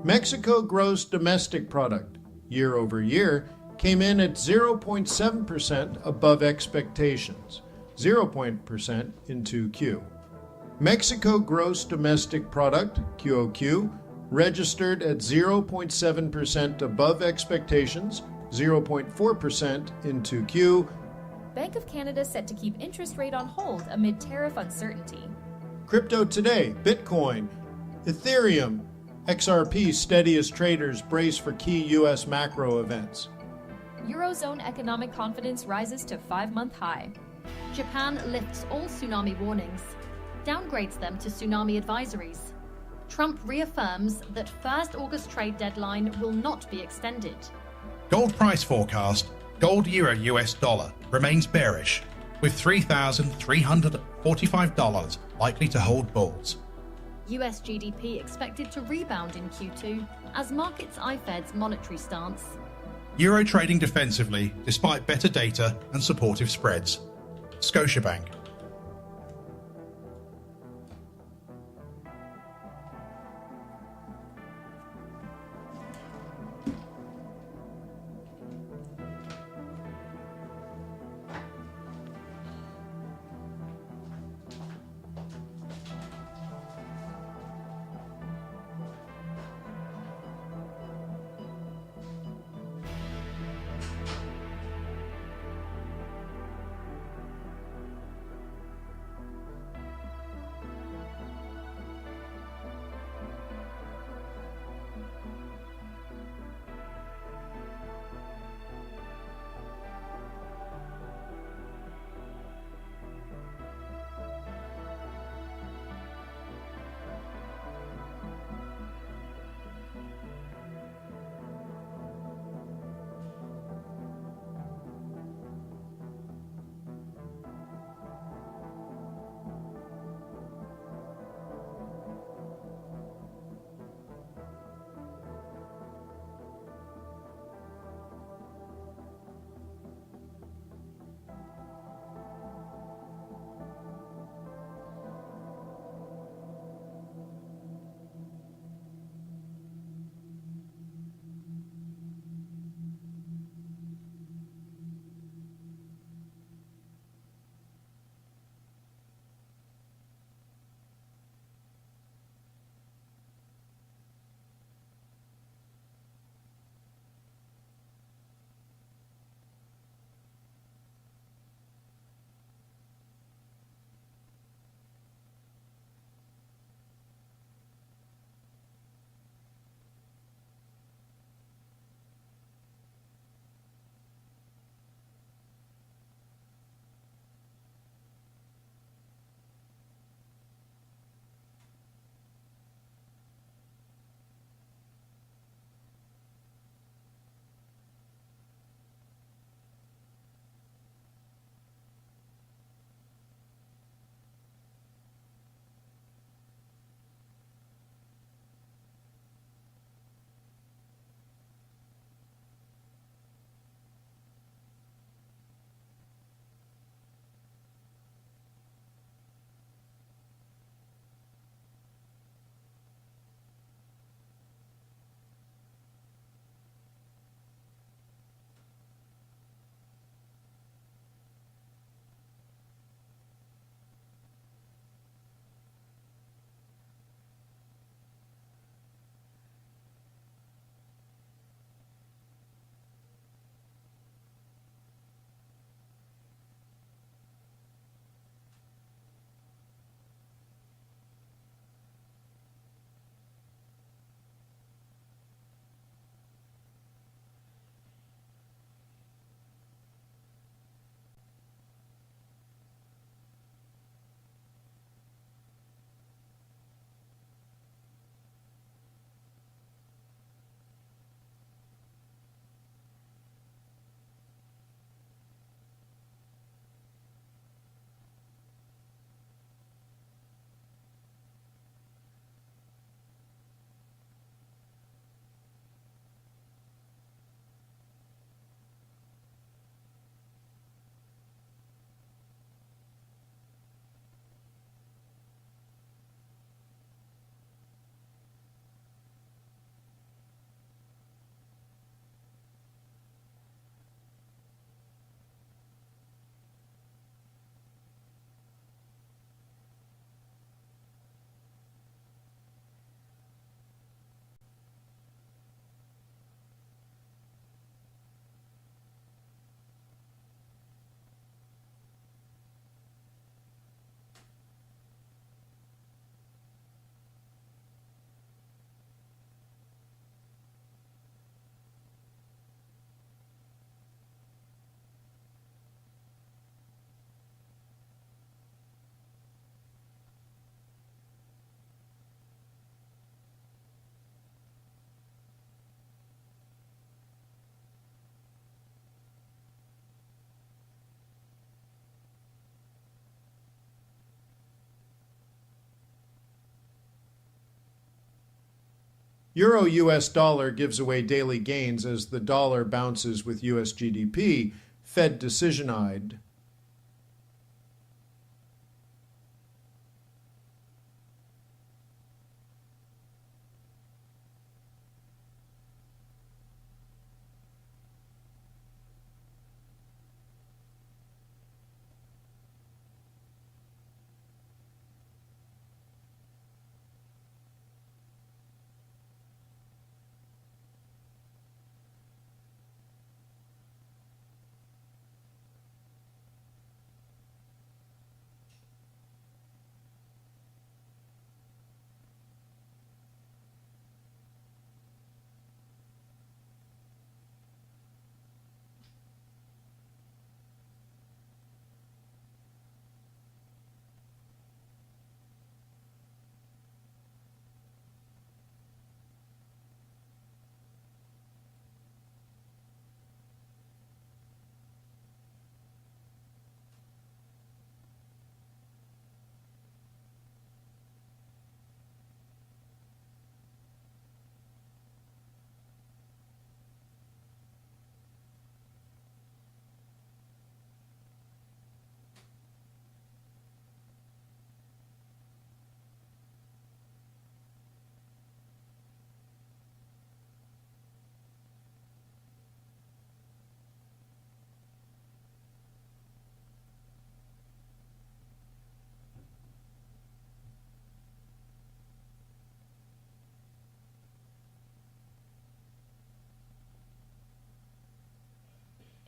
Mexico gross domestic product, year over year, came in at 0.7% above expectations, 0% in 2Q. Mexico gross domestic product, QOQ, registered at 0.7% above expectations, 0.4% in 2Q. Bank of Canada set to keep interest rate on hold amid tariff uncertainty. Crypto today, Bitcoin, Ethereum, XRP steady as traders brace for key U.S. macro events. Eurozone economic confidence rises to 5-month high. Japan lifts all tsunami warnings, downgrades them to tsunami advisories. Trump reaffirms that 1st August trade deadline will not be extended. Gold price forecast, gold euro US dollar remains bearish, with $3,345 likely to hold bulls. US GDP expected to rebound in Q2 as markets eye Fed's monetary stance. Euro trading defensively despite better data and supportive spreads. Scotiabank. Euro US dollar gives away daily gains as the dollar bounces with US GDP, Fed decision-eyed.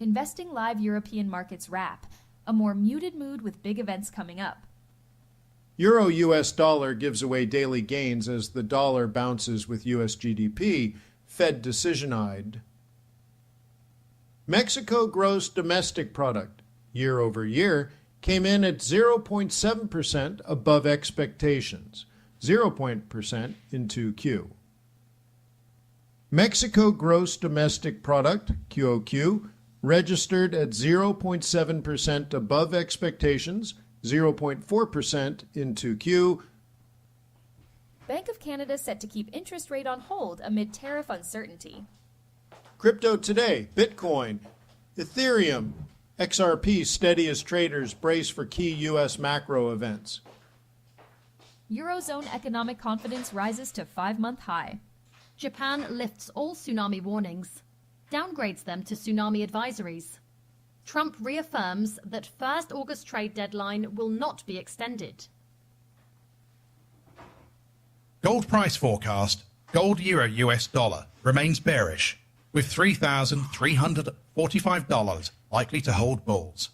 Investing Live European Markets wrap, a more muted mood with big events coming up. Euro US dollar gives away daily gains as the dollar bounces with US GDP, Fed decision-eyed. Mexico gross domestic product, year over year, came in at 0.7% above expectations, 0% in 2Q. Mexico gross domestic product, QOQ, registered at 0.7% above expectations, 0.4% in 2Q. Bank of Canada set to keep interest rate on hold amid tariff uncertainty. Crypto today, Bitcoin, Ethereum, XRP steady as traders brace for key U.S. macro events. Eurozone economic confidence rises to 5-month high. Japan lifts all tsunami warnings, downgrades them to tsunami advisories. Trump reaffirms that first August trade deadline will not be extended. Gold price forecast, gold euro US dollar remains bearish, with $3,345 likely to hold bulls.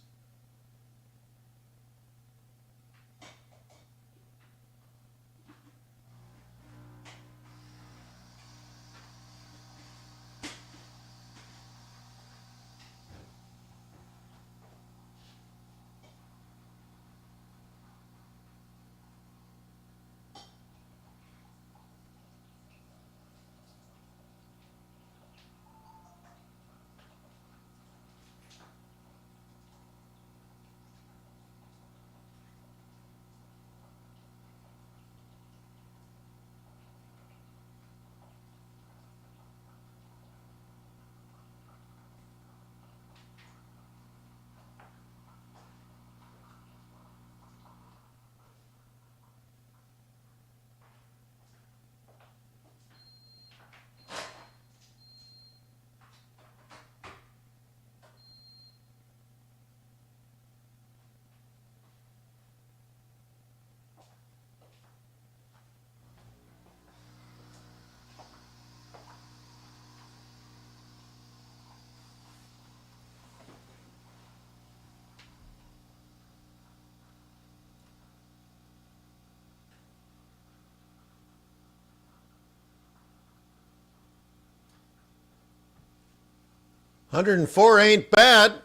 $104 ain't bad.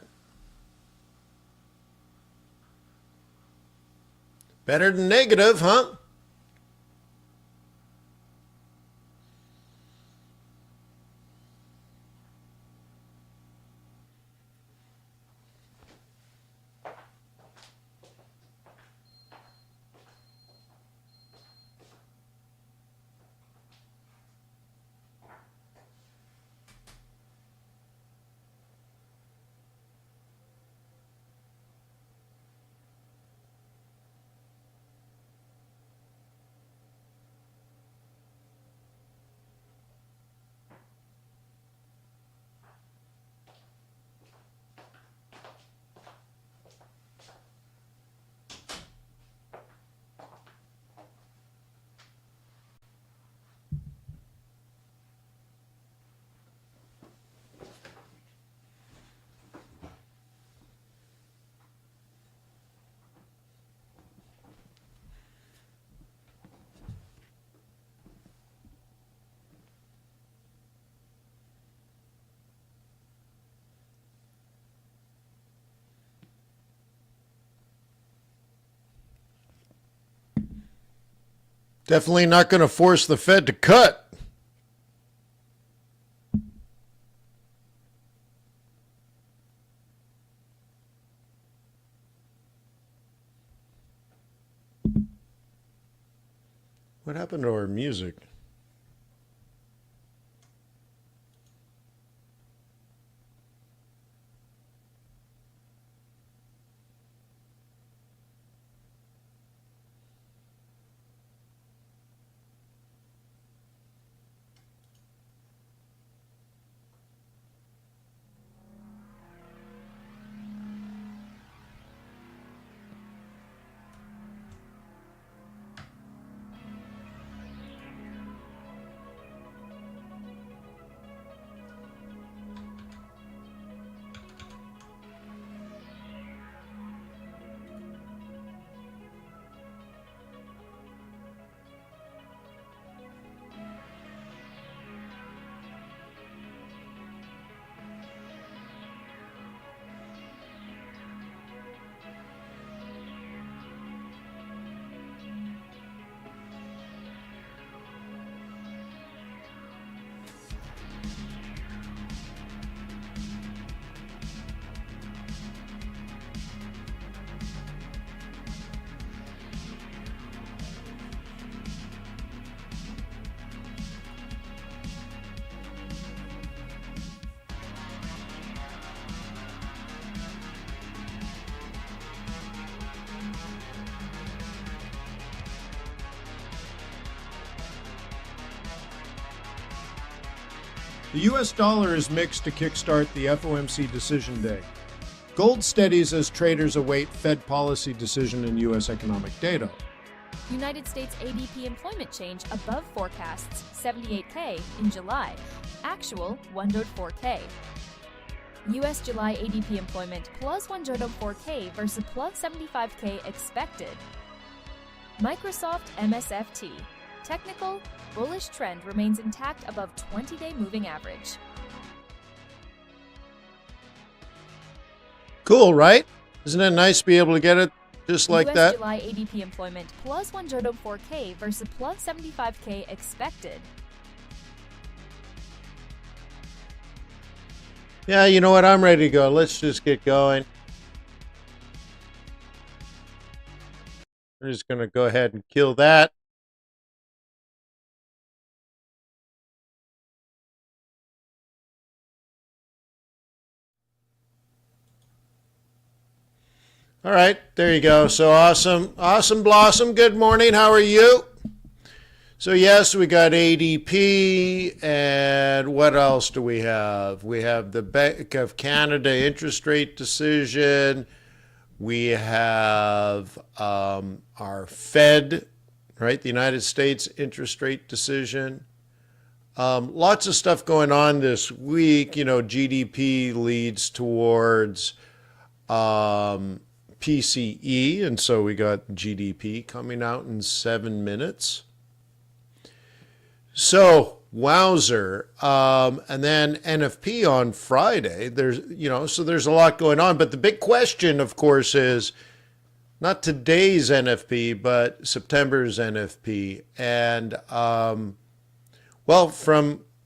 Better than negative, huh? Definitely not going to force the Fed to cut. What happened to our music? The U.S. dollar is mixed to kickstart the FOMC decision day. Gold steadies as traders await Fed policy decision and U.S. economic data. United States ADP employment change above forecasts, 78K in July. Actual, 104K. U.S. July ADP employment plus 104K versus plus 75K expected. Microsoft MSFT. Technical, bullish trend remains intact above 20-day moving average. Cool, right? Isn't it nice to be able to get it just like US that? July ADP employment plus 104K versus plus 75K expected. Yeah, you know what? I'm ready to go. Let's just get going. We're just going to go ahead and kill that. All right, there you go. So awesome. Awesome Blossom. Good morning. How are you? So yes, we got ADP, and what else do we have? We have the Bank of Canada interest rate decision. We have our Fed, right? The United States interest rate decision. Lots of stuff going on this week. You know, GDP leads towards PCE, and so we got GDP coming out in 7 minutes. So, wowzer. And then NFP on Friday. So there's a lot going on. But the big question, of course, is not today's NFP, but September's NFP. And,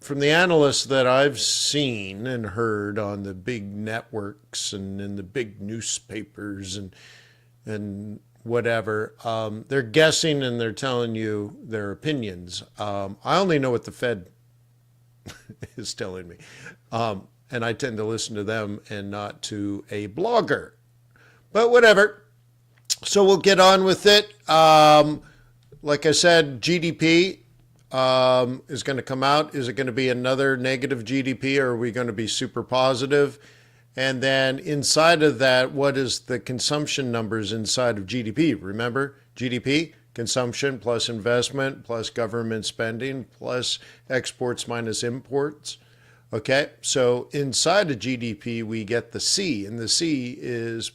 from the analysts that I've seen and heard on the big networks and in the big newspapers and whatever, they're guessing and they're telling you their opinions. I only know what the Fed is telling me. And I tend to listen to them and not to a blogger. But whatever. So we'll get on with it. Like I said, GDP is going to come out. Is it going to be another negative GDP, or are we going to be super positive? And then inside of that, what is the consumption numbers inside of GDP? Remember, GDP, consumption plus investment plus government spending plus exports minus imports. Okay, so inside of GDP, we get the C, and the C is,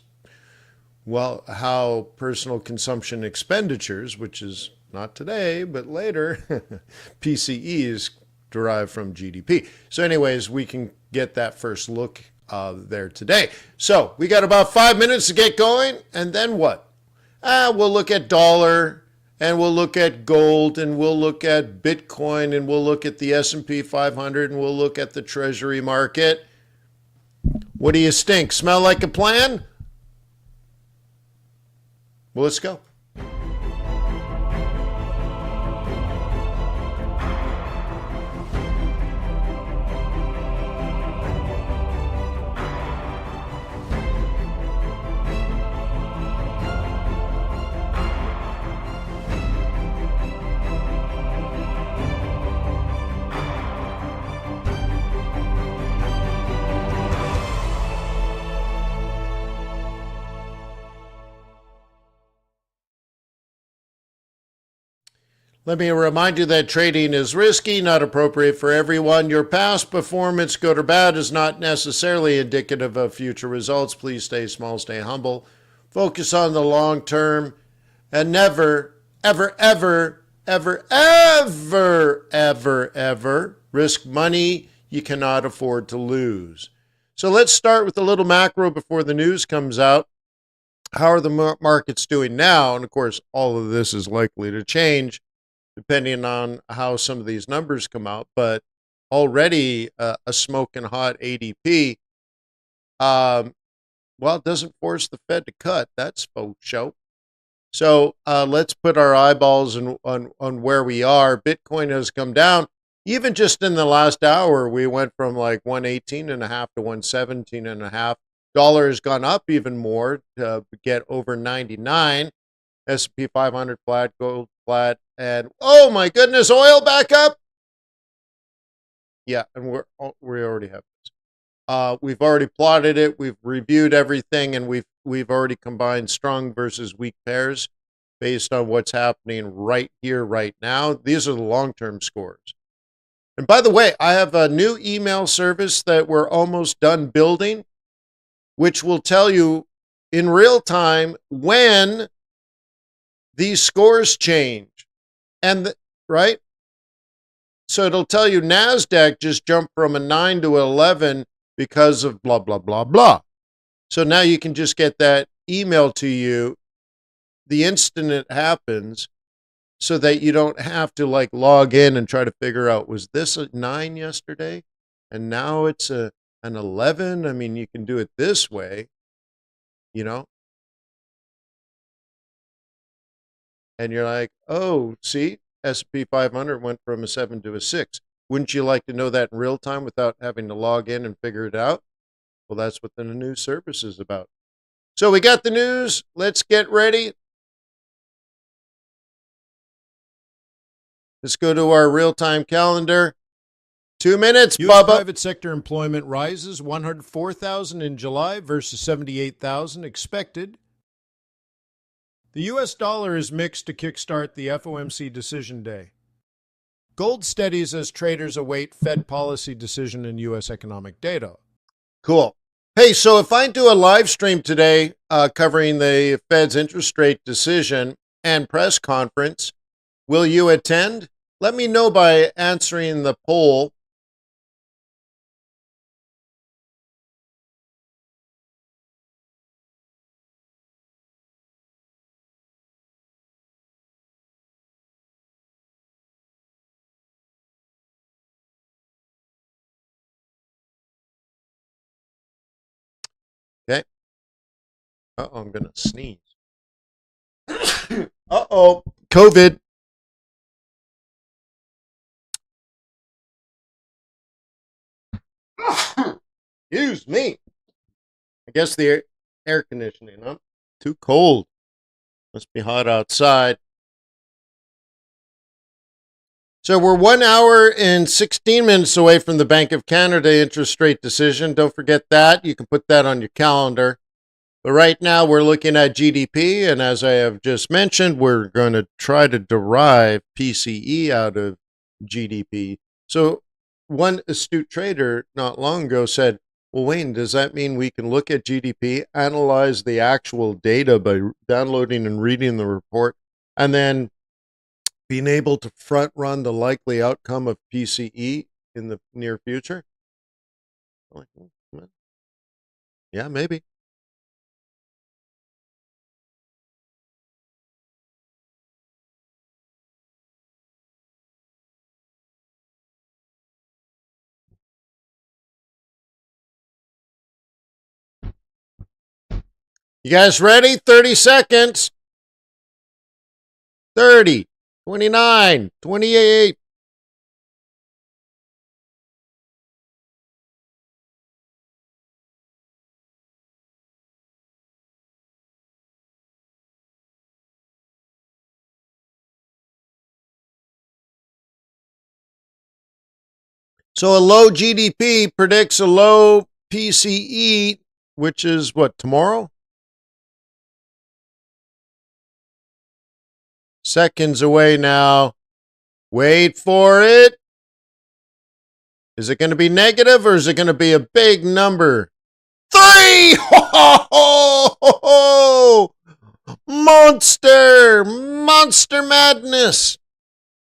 well, how personal consumption expenditures, which is not today, but later, PCE is derived from GDP. So anyways, we can get that first look there today. So we got about 5 minutes to get going, and then what? We'll look at dollar and we'll look at gold, and we'll look at Bitcoin, and we'll look at the S&P 500, and we'll look at the Treasury market. What do you stink? Smell like a plan? Well, let's go. Let me remind you that trading is risky, not appropriate for everyone. Your past performance, good or bad, is not necessarily indicative of future results. Please stay small, stay humble, focus on the long term, and never, ever, ever, ever, ever, ever, ever risk money you cannot afford to lose. So let's start with a little macro before the news comes out. How are the markets doing now? And of course, all of this is likely to change depending on how some of these numbers come out, but already a smoking hot ADP. Well, it doesn't force the Fed to cut. That's faux show. So let's put our eyeballs on where we are. Bitcoin has come down. Even just in the last hour, we went from like 118.5 to 117.5. Dollar has gone up even more to get over 99. S&P 500 flat, gold flat, and oh my goodness, oil back up. Yeah, and we already have this. We've already plotted it. We've reviewed everything, and we've already combined strong versus weak pairs based on what's happening right here, right now. These are the long-term scores. And by the way, I have a new email service that we're almost done building, which will tell you in real time when these scores change. And right? So it'll tell you NASDAQ just jumped from a 9 to 11 because of blah, blah, blah, blah. So now you can just get that email to you the instant it happens so that you don't have to like log in and try to figure out, was this a 9 yesterday? And now it's an 11? I mean, you can do it this way, you know? And you're like, oh, see, S&P 500 went from a 7 to a 6. Wouldn't you like to know that in real time without having to log in and figure it out? Well, that's what the new service is about. So we got the news. Let's get ready. Let's go to our real-time calendar. 2 minutes, U.S. Bubba. private sector employment rises 104,000 in July versus 78,000 expected. The U.S. dollar is mixed to kickstart the FOMC decision day. Gold steadies as traders await Fed policy decision in U.S. economic data. Cool. Hey, so if I do a live stream today covering the Fed's interest rate decision and press conference, will you attend? Let me know by answering the poll. Okay. Uh-oh, I'm going to sneeze. Uh-oh, COVID. Excuse me. I guess the air conditioning, huh? Too cold. Must be hot outside. So we're 1 hour and 16 minutes away from the Bank of Canada interest rate decision. Don't forget that. You can put that on your calendar. But right now we're looking at GDP, and as I have just mentioned, we're going to try to derive PCE out of GDP. So one astute trader not long ago said, well, Wayne, does that mean we can look at GDP, analyze the actual data by downloading and reading the report, and then being able to front run the likely outcome of PCE in the near future? I'm like, yeah, maybe. You guys ready? 30 seconds. 30, 29, 28. So a low GDP predicts a low PCE, which is what, tomorrow? Seconds away now. Wait for it. Is it going to be negative or is it going to be a big number? 3! Ho, ho, ho, ho. Monster! Monster madness!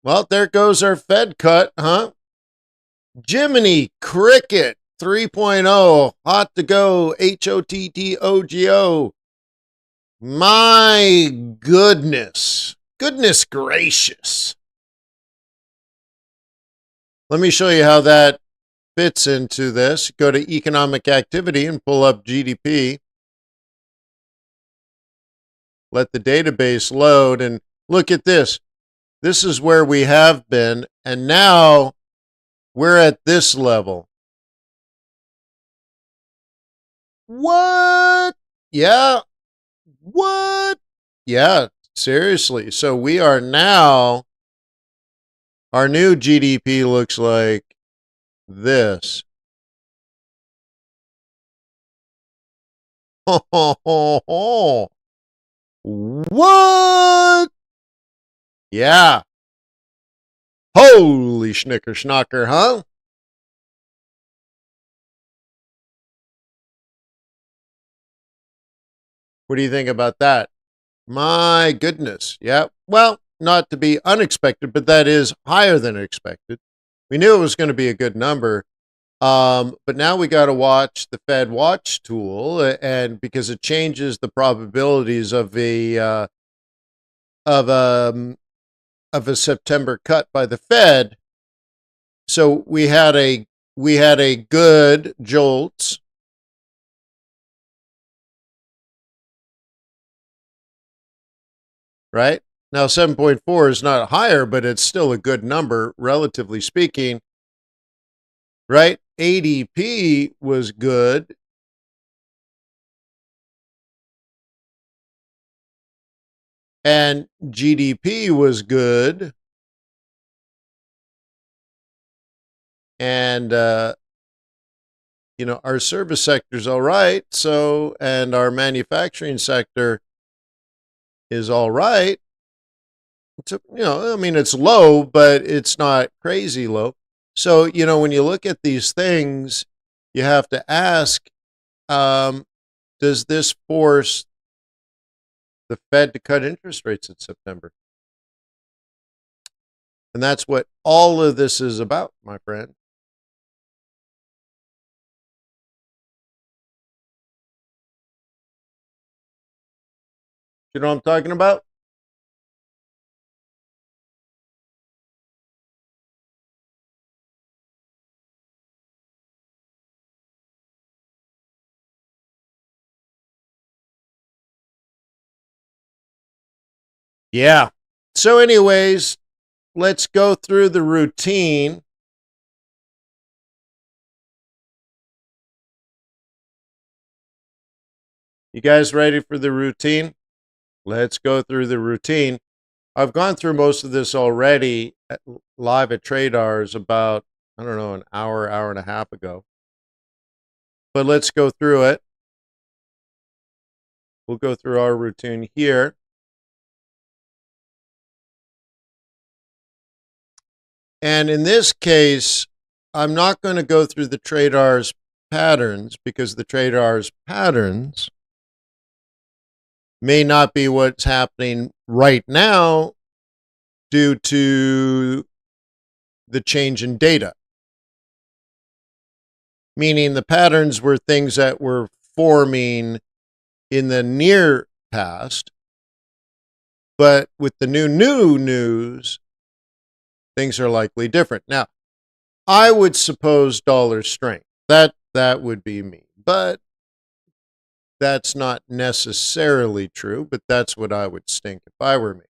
Well, there goes our Fed cut, huh? Jiminy Cricket 3.0. Hot to go. HOTTOGO. My goodness. Goodness gracious. Let me show you how that fits into this. Go to economic activity and pull up GDP. Let the database load and look at this. This is where we have been, and now we're at this level. What? Yeah. What? Yeah, seriously. So we are now, our new GDP looks like this. Ho, ho, ho, ho. What? Yeah. Holy schnicker schnocker, huh? What do you think about that? My goodness. Yeah. Well, not to be unexpected, but that is higher than expected. We knew it was going to be a good number. But now we got to watch the Fed Watch tool, and because it changes the probabilities of a September cut by the Fed. So we had a good jolt. Right? Now 7.4 is not higher, but it's still a good number, relatively speaking. Right? ADP was good. And GDP was good. And, our service sector's all right. So, and our manufacturing sector is all right. It's, it's low, but it's not crazy low. So, when you look at these things, you have to ask, does this force the Fed to cut interest rates in September? And that's what all of this is about, my friend. You know what I'm talking about? Yeah. So, anyways, let's go through the routine. You guys ready for the routine? Let's go through the routine. I've gone through most of this already live at TRADARS about, I don't know, an hour and a half ago. But let's go through it. We'll go through our routine here. And in this case, I'm not going to go through the TRADARS patterns because the TRADARS patterns may not be what's happening right now due to the change in data. Meaning the patterns were things that were forming in the near past. But with the new news, things are likely different. Now, I would suppose dollar strength. That would be me. But that's not necessarily true, but that's what I would think if I were me.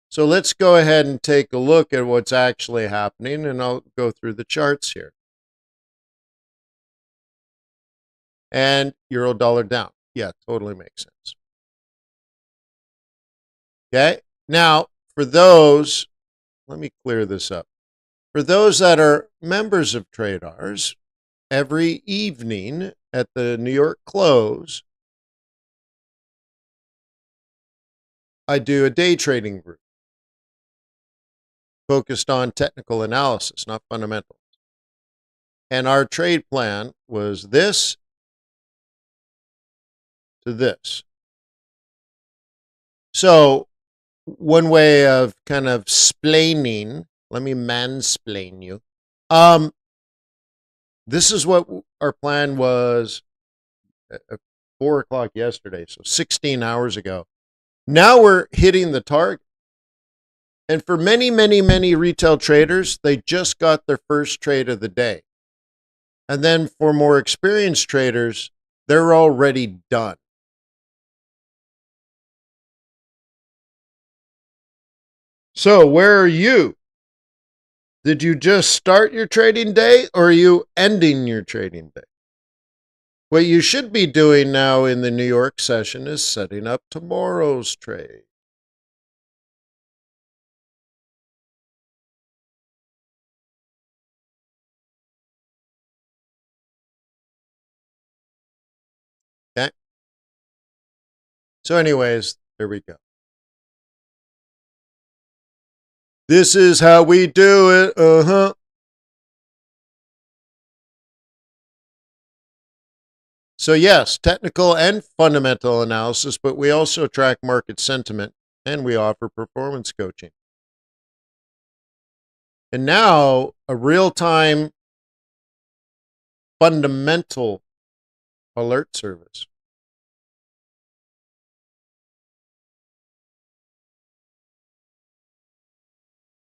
So let's go ahead and take a look at what's actually happening, and I'll go through the charts here. And euro dollar down. Yeah, totally makes sense. Okay. Now, for those, let me clear this up. For those that are members of TRADARS, every evening at the New York close, I do a day trading group focused on technical analysis, not fundamentals. And our trade plan was this to this. So, one way of kind of splaining, let me mansplain you. This is what our plan was at 4 o'clock yesterday, so 16 hours ago. Now we're hitting the target. And for many, many, many retail traders, they just got their first trade of the day. And then for more experienced traders, they're already done. So where are you? Did you just start your trading day, or are you ending your trading day? What you should be doing now in the New York session is setting up tomorrow's trade. Okay? So anyways, there we go. This is how we do it. Uh-huh. So yes, technical and fundamental analysis, but we also track market sentiment and we offer performance coaching. And now a real-time fundamental alert service.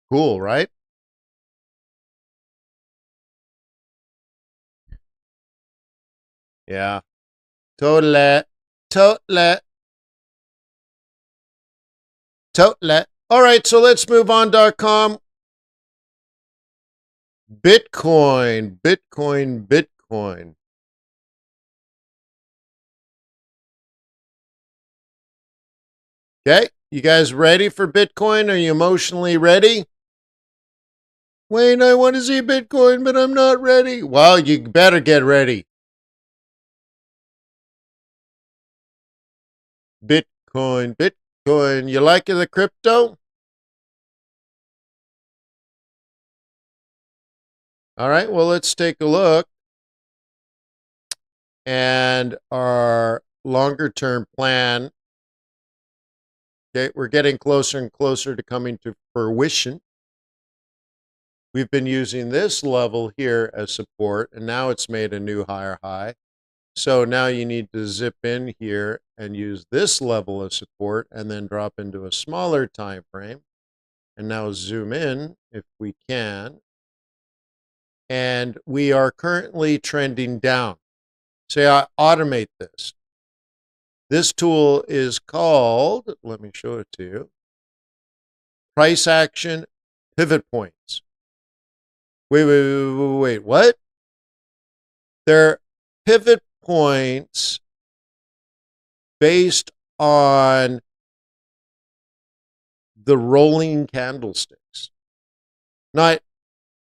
Cool, right? Yeah. Totally. Totally. Totally. All right, so let's move on.com. Bitcoin, Bitcoin, Bitcoin. Okay, you guys ready for Bitcoin? Are you emotionally ready? Wayne, I want to see Bitcoin, but I'm not ready. Well, you better get ready. Bitcoin, Bitcoin. You like the crypto? All right, well, let's take a look. And our longer term plan. Okay, we're getting closer and closer to coming to fruition. We've been using this level here as support, and now it's made a new higher high. So now you need to zip in here and use this level of support and then drop into a smaller time frame. And now zoom in if we can. And we are currently trending down. Say I automate this. This tool is called, let me show it to you, price action pivot points. Wait, what? They're pivot points based on the rolling candlesticks. Not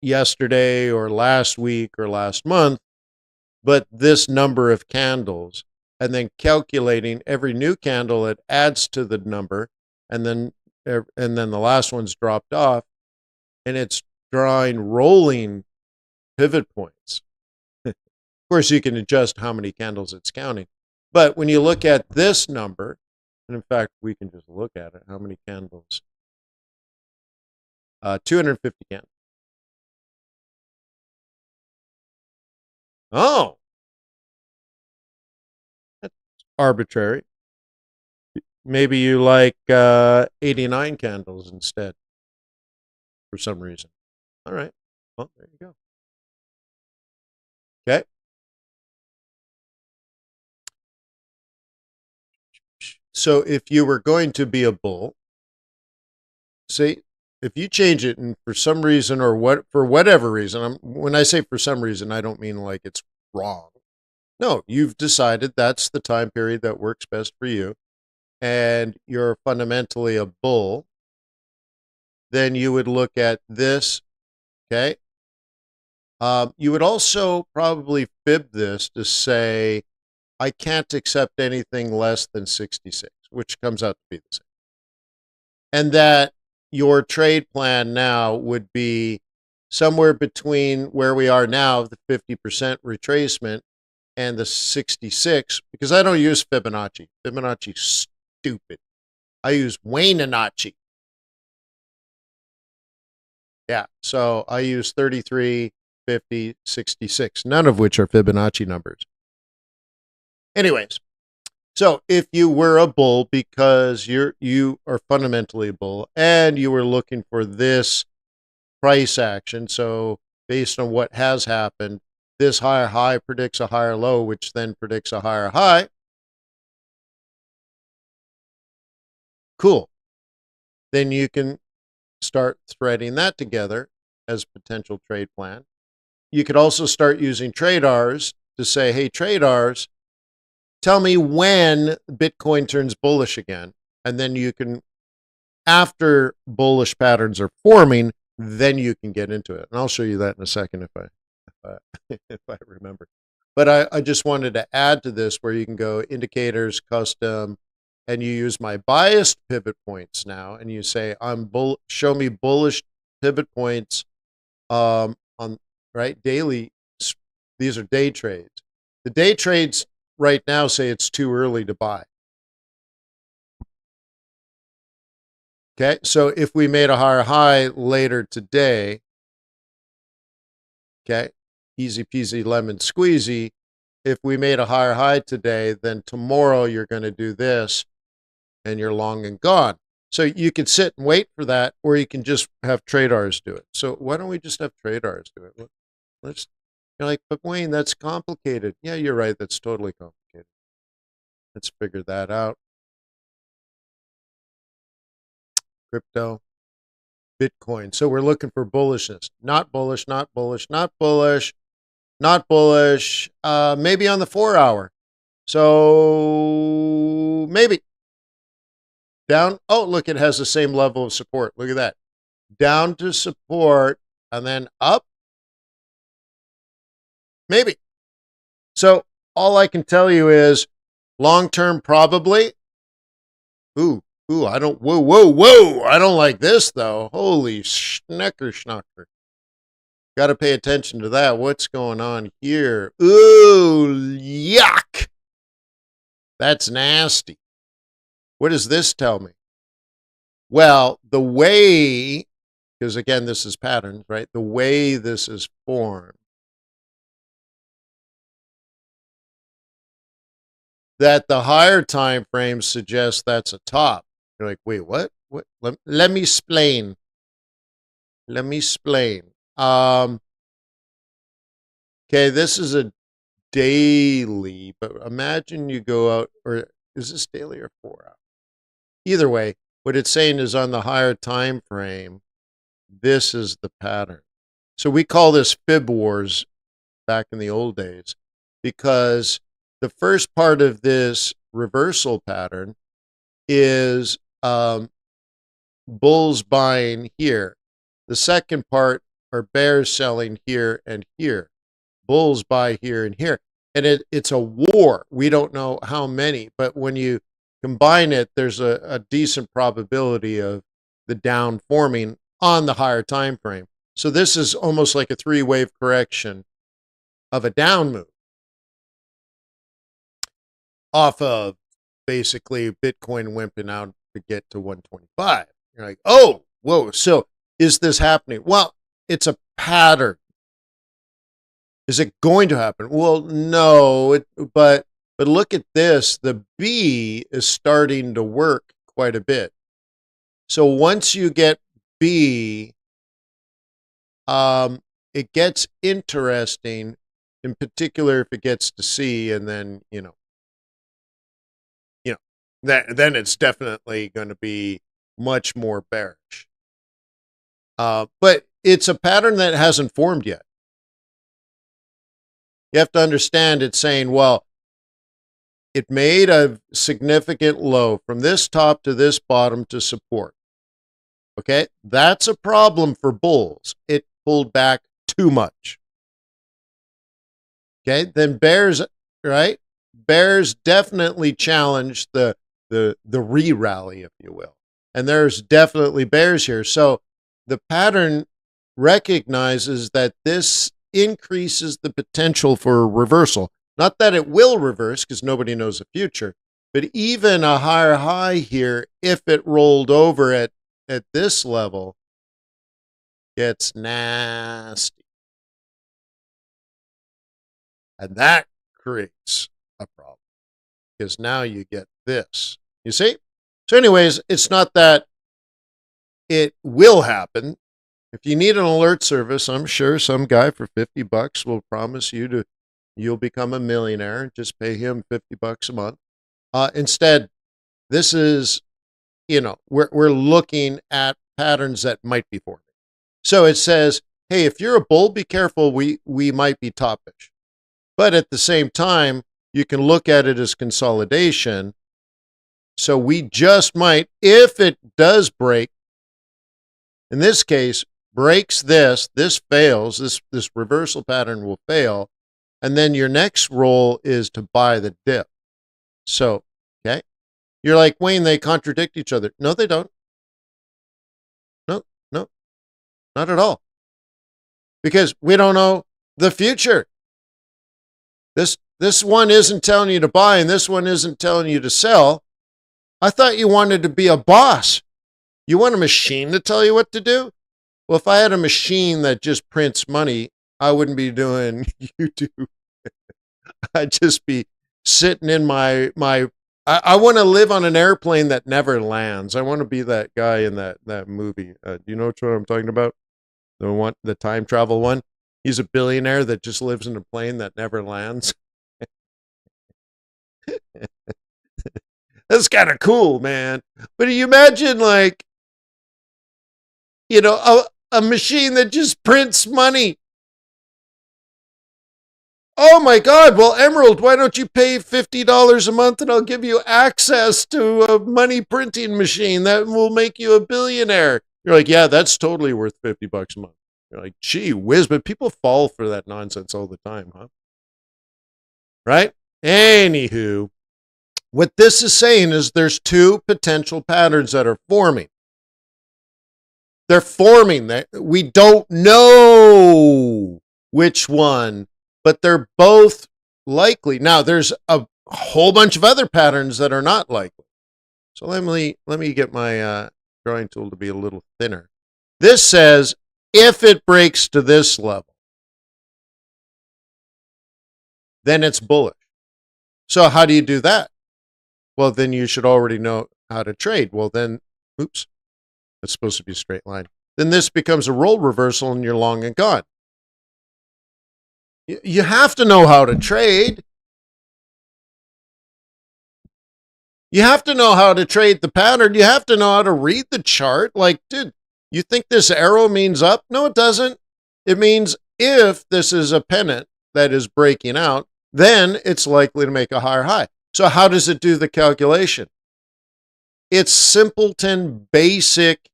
yesterday or last week or last month, but this number of candles, and then calculating every new candle that adds to the number, and then the last one's dropped off, and it's drawing rolling pivot points. Of course, you can adjust how many candles it's counting. But when you look at this number, and in fact, we can just look at it, how many candles? 250 candles. Oh, that's arbitrary. Maybe you like 89 candles instead for some reason. All right. Well, there you go. Okay. So if you were going to be a bull, say, if you change it and for some reason for whatever reason, when I say for some reason, I don't mean like it's wrong. No, you've decided that's the time period that works best for you, and you're fundamentally a bull, then you would look at this, okay? You would also probably fib this to say, I can't accept anything less than 66, which comes out to be the same. And that your trade plan now would be somewhere between where we are now, the 50% retracement, and the 66, because I don't use Fibonacci. Fibonacci's stupid. I use Wayne-Anacci. Yeah, so I use 33, 50, 66, none of which are Fibonacci numbers. Anyways, so if you were a bull because you are fundamentally a bull and you were looking for this price action, so based on what has happened, this higher high predicts a higher low, which then predicts a higher high. Cool. Then you can start threading that together as a potential trade plan. You could also start using TRADARS to say, hey, TRADARS, tell me when Bitcoin turns bullish again. And then you can, after bullish patterns are forming, then you can get into it. And I'll show you that in a second if I remember. But I just wanted to add to this where you can go indicators, custom, and you use my biased pivot points now, and you say show me bullish pivot points on right daily. These are day trades. The day trades right now say it's too early to buy. Okay, so if we made a higher high later today, okay, easy peasy lemon squeezy. If we made a higher high today, then tomorrow you're going to do this and you're long and gone. So you could sit and wait for that, or you can just have TRADARS do it. So why don't we just have TRADARS do it? You're like, but Wayne, that's complicated. Yeah, you're right. That's totally complicated. Let's figure that out. Crypto, Bitcoin. So we're looking for bullishness. Not bullish, not bullish, not bullish, not bullish. Maybe on the 4 hour. So maybe. Down. Oh, look, it has the same level of support. Look at that. Down to support and then up. Maybe. So all I can tell you is long term, probably. Ooh, I don't, whoa. I don't like this though. Holy schnecker. Got to pay attention to that. What's going on here? Ooh, yuck. That's nasty. What does this tell me? Well, the way, because again, this is patterns, right? The way this is formed, that the higher time frames suggest that's a top. You're like, wait, what? What? Let me explain. Let me explain. Okay, this is a daily, but imagine you go out, or is this daily or 4 hours? Either way, what it's saying is on the higher time frame, this is the pattern. So we call this fib wars back in the old days, because the first part of this reversal pattern is bulls buying here. The second part are bears selling here and here. Bulls buy here and here. And it's a war. We don't know how many, but when you combine it, there's a decent probability of the down forming on the higher time frame. So this is almost like a 3-wave correction of a down move off of basically Bitcoin wimping out to get to 125. You're like, oh, whoa. So is this happening? Well, it's a pattern. Is it going to happen? Well, no, but look at this. The B is starting to work quite a bit. So once you get B, it gets interesting, in particular if it gets to C, and then, then it's definitely going to be much more bearish. But it's a pattern that hasn't formed yet. You have to understand it's saying, well, it made a significant low from this top to this bottom to support. Okay, that's a problem for bulls. It pulled back too much. Okay, then bears, right? Bears definitely challenge the re-rally, if you will. And there's definitely bears here. So the pattern recognizes that this increases the potential for a reversal. Not that it will reverse, because nobody knows the future, but even a higher high here, if it rolled over at this level, gets nasty. And that creates a problem, because now you get this. You see? So anyways, it's not that it will happen. If you need an alert service, I'm sure some guy for $50 will promise you'll become a millionaire. Just pay him $50 a month. Instead, this is, we're looking at patterns that might be forming. So it says, hey, if you're a bull, be careful. We might be toppish. But at the same time, you can look at it as consolidation. So we just might, if it does break, in this case, breaks this fails, this reversal pattern will fail, and then your next roll is to buy the dip. So, okay, you're like, Wayne, they contradict each other. No, they don't. No, not at all. Because we don't know the future. This one isn't telling you to buy, and this one isn't telling you to sell. I thought you wanted to be a boss. You want a machine to tell you what to do? Well, if I had a machine that just prints money, I wouldn't be doing YouTube. I'd just be sitting in my I want to live on an airplane that never lands. I want to be that guy in that movie. Do you know what I'm talking about? The time travel one. He's a billionaire that just lives in a plane that never lands. That's kind of cool, man. But you imagine, like, a machine that just prints money. Oh my God. Well, Emerald, why don't you pay $50 a month and I'll give you access to a money printing machine that will make you a billionaire? You're like, yeah, that's totally worth $50 a month. You're like, gee whiz, but people fall for that nonsense all the time, huh? Right? Anywho, what this is saying is there's two potential patterns that are forming. They're forming. We don't know which one, but they're both likely. Now, there's a whole bunch of other patterns that are not likely. So let me get my drawing tool to be a little thinner. This says if it breaks to this level, then it's bullish. So how do you do that? Well, then you should already know how to trade. Well, then, oops, it's supposed to be a straight line. Then this becomes a roll reversal and you're long and gone. You have to know how to trade. You have to know how to trade the pattern. You have to know how to read the chart. Like, dude, you think this arrow means up? No, it doesn't. It means if this is a pennant that is breaking out, then it's likely to make a higher high. So how does it do the calculation? It's simpleton, basic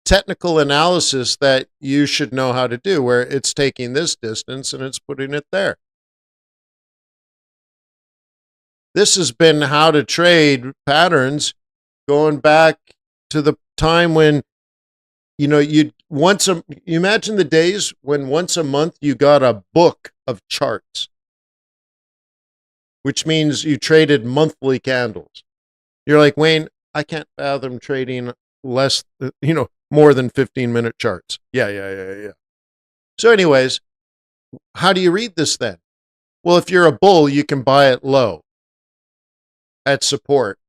technical analysis that you should know how to do, where it's taking this distance and it's putting it there. This has been how to trade patterns going back to the time when, you imagine the days when once a month you got a book of charts, which means you traded monthly candles. You're like, Wayne, I can't fathom trading less, more than 15-minute charts. Yeah. So anyways, how do you read this then? Well, if you're a bull, you can buy it low at support.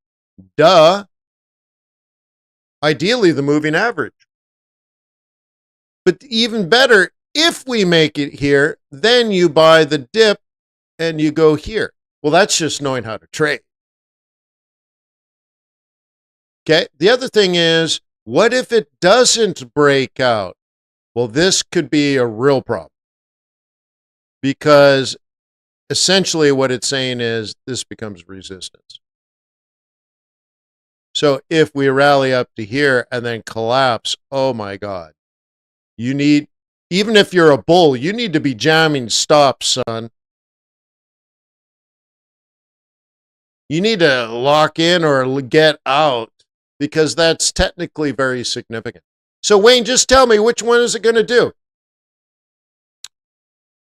Duh. Ideally, the moving average. But even better, if we make it here, then you buy the dip and you go here. Well, that's just knowing how to trade. Okay. The other thing is, what if it doesn't break out? Well, this could be a real problem because essentially what it's saying is this becomes resistance. So if we rally up to here and then collapse, oh my God, you need, even if you're a bull, you need to be jamming stops, son. You need to lock in or get out because that's technically very significant. So Wayne, just tell me, which one is it going to do?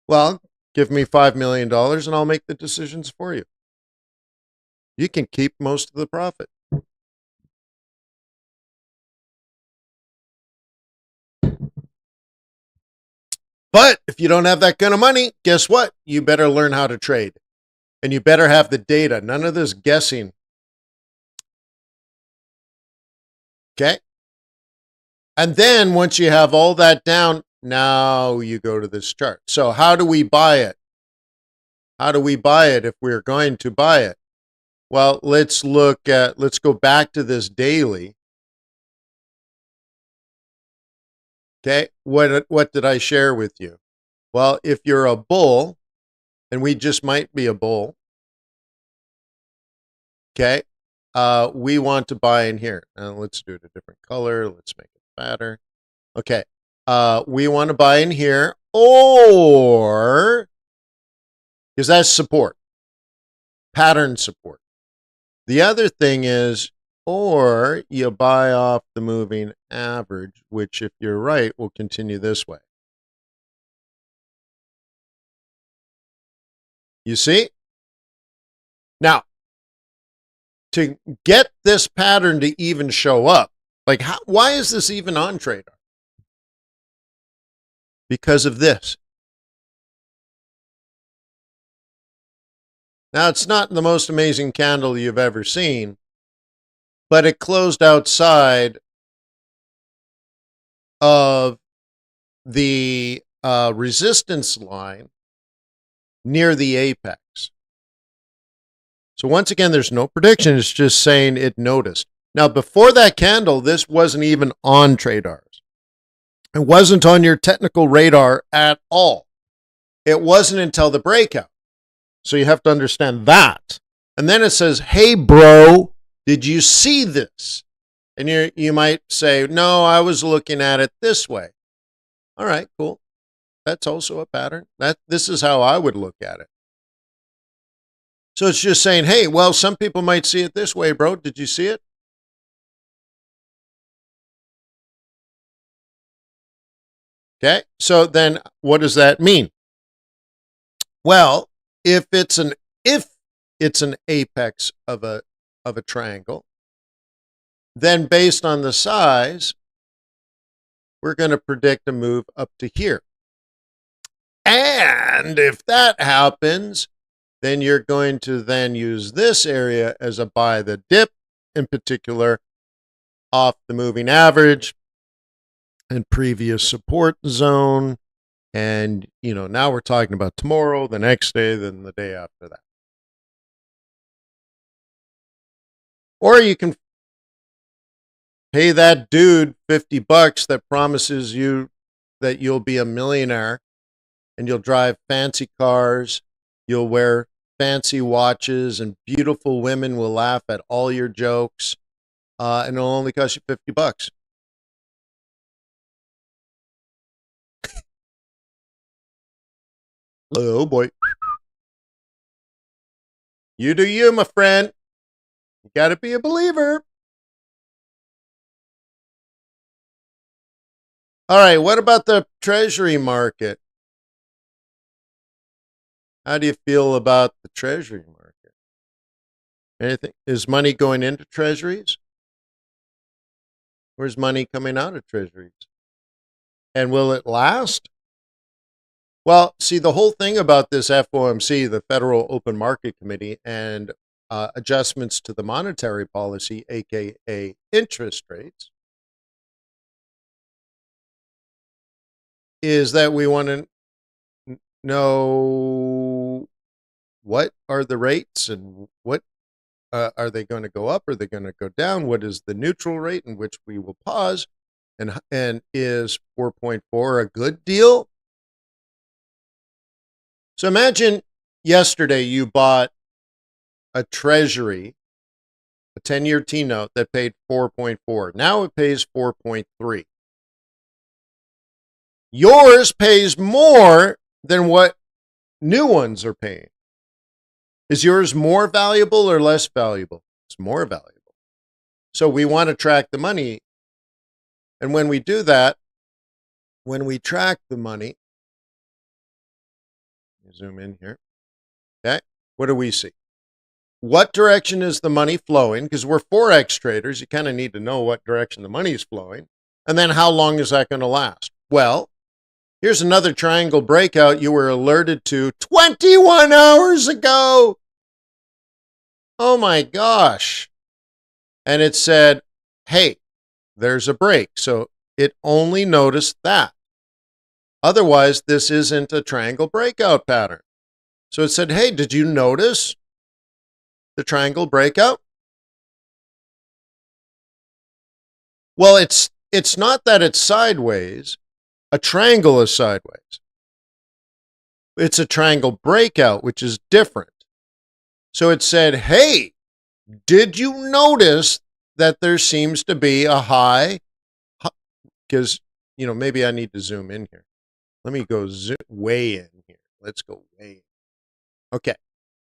Well, give me $5 million and I'll make the decisions for you. You can keep most of the profit. But if you don't have that kind of money, guess what? You better learn how to trade. And you better have the data. None of this guessing. Okay? And then once you have all that down, now you go to this chart. So how do we buy it? How do we buy it if we're going to buy it? Well, let's go back to this daily. Okay, what did I share with you? Well, if you're a bull, and we just might be a bull, okay, we want to buy in here. Let's do it a different color. Let's make it fatter. Okay, we want to buy in here, or because that's support, pattern support. The other thing is, or you buy off the moving average, which if you're right, will continue this way. You see? Now, to get this pattern to even show up, like why is this even on TRADARS? Because of this. Now, it's not the most amazing candle you've ever seen, but it closed outside of the resistance line near the apex. So once again, there's no prediction. It's just saying it noticed. Now, before that candle, this wasn't even on TRADARS. It wasn't on your technical radar at all. It wasn't until the breakout. So you have to understand that. And then it says, hey, bro, did you see this? And you might say, no, I was looking at it this way. All right, cool. That's also a pattern. This is how I would look at it. So it's just saying, hey, well, some people might see it this way, bro. Did you see it? Okay, so then what does that mean? Well, if it's an apex of a triangle, then based on the size, we're going to predict a move up to here. And if that happens, then you're going to then use this area as a buy the dip, in particular, off the moving average and previous support zone. And, now we're talking about tomorrow, the next day, then the day after that. Or you can pay that dude $50 that promises you that you'll be a millionaire and you'll drive fancy cars, you'll wear fancy watches, and beautiful women will laugh at all your jokes, and it'll only cost you $50. Oh boy. You do you, my friend. You got to be a believer. All right, what about the Treasury market? How do you feel about the Treasury market? Anything? Is money going into Treasuries? Where's money coming out of Treasuries? And will it last? Well, see, the whole thing about this FOMC, the Federal Open Market Committee, and adjustments to the monetary policy, aka interest rates, is that we want to know what are the rates and what Are they going to go up? Are they going to go down? What is the neutral rate in which we will pause? And is 4.4 a good deal? So imagine yesterday you bought a Treasury, a 10-year T-note that paid 4.4. Now it pays 4.3. Yours pays more than what new ones are paying. Is yours more valuable or less valuable? It's more valuable. So we want to track the money. And when we do that, when we track the money, zoom in here. Okay. What do we see? What direction is the money flowing? Because we're Forex traders, you kind of need to know what direction the money is flowing. And then how long is that going to last? Well, here's another triangle breakout you were alerted to 21 hours ago. Oh my gosh. And it said, hey, there's a break. So it only noticed that. Otherwise, this isn't a triangle breakout pattern. So it said, hey, did you notice the triangle breakout? Well, it's not that it's sideways. A triangle is sideways. It's a triangle breakout, which is different. So it said, hey, did you notice that there seems to be a high? Because, maybe I need to zoom in here. Let me go way in here. Let's go way in. Okay.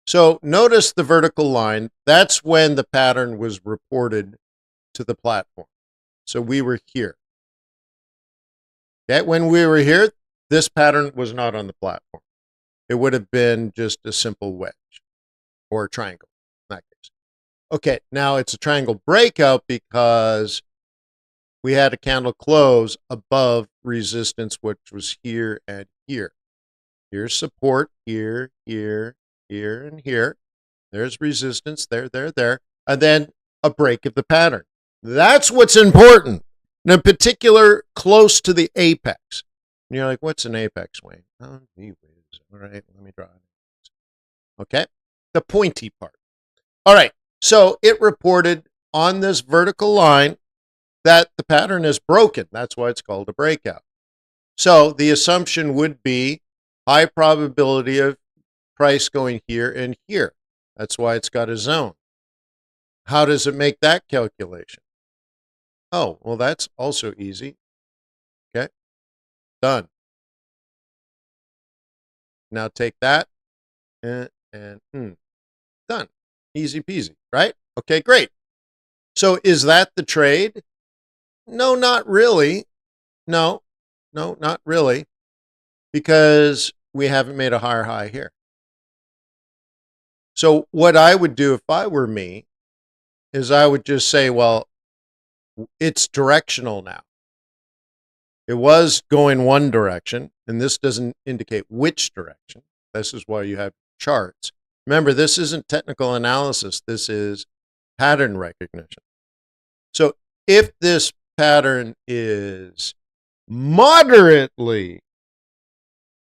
So notice the vertical line. That's when the pattern was reported to the platform. So we were here. Okay. When we were here, this pattern was not on the platform. It would have been just a simple wedge or a triangle in that case. Okay. Now it's a triangle breakout because we had a candle close above resistance, which was here and here. Here's support, here, here, here, and here. There's resistance, there, and then a break of the pattern. That's what's important, and in particular, close to the apex. And you're like, what's an apex, Wayne? Oh, gee whiz. All right, let me draw it. Okay, the pointy part. All right, so it reported on this vertical line that the pattern is broken. That's why it's called a breakout. So the assumption would be high probability of price going here and here. That's why it's got a zone. How does it make that calculation? Oh, well, that's also easy. Okay, done. Now take that and done. Easy peasy, right? Okay, great. So is that the trade? No, not really. No, not really. Because we haven't made a higher high here. So what I would do if I were me is I would just say, well, it's directional now. It was going one direction, and this doesn't indicate which direction. This is why you have charts. Remember, this isn't technical analysis. This is pattern recognition. So if this pattern is moderately,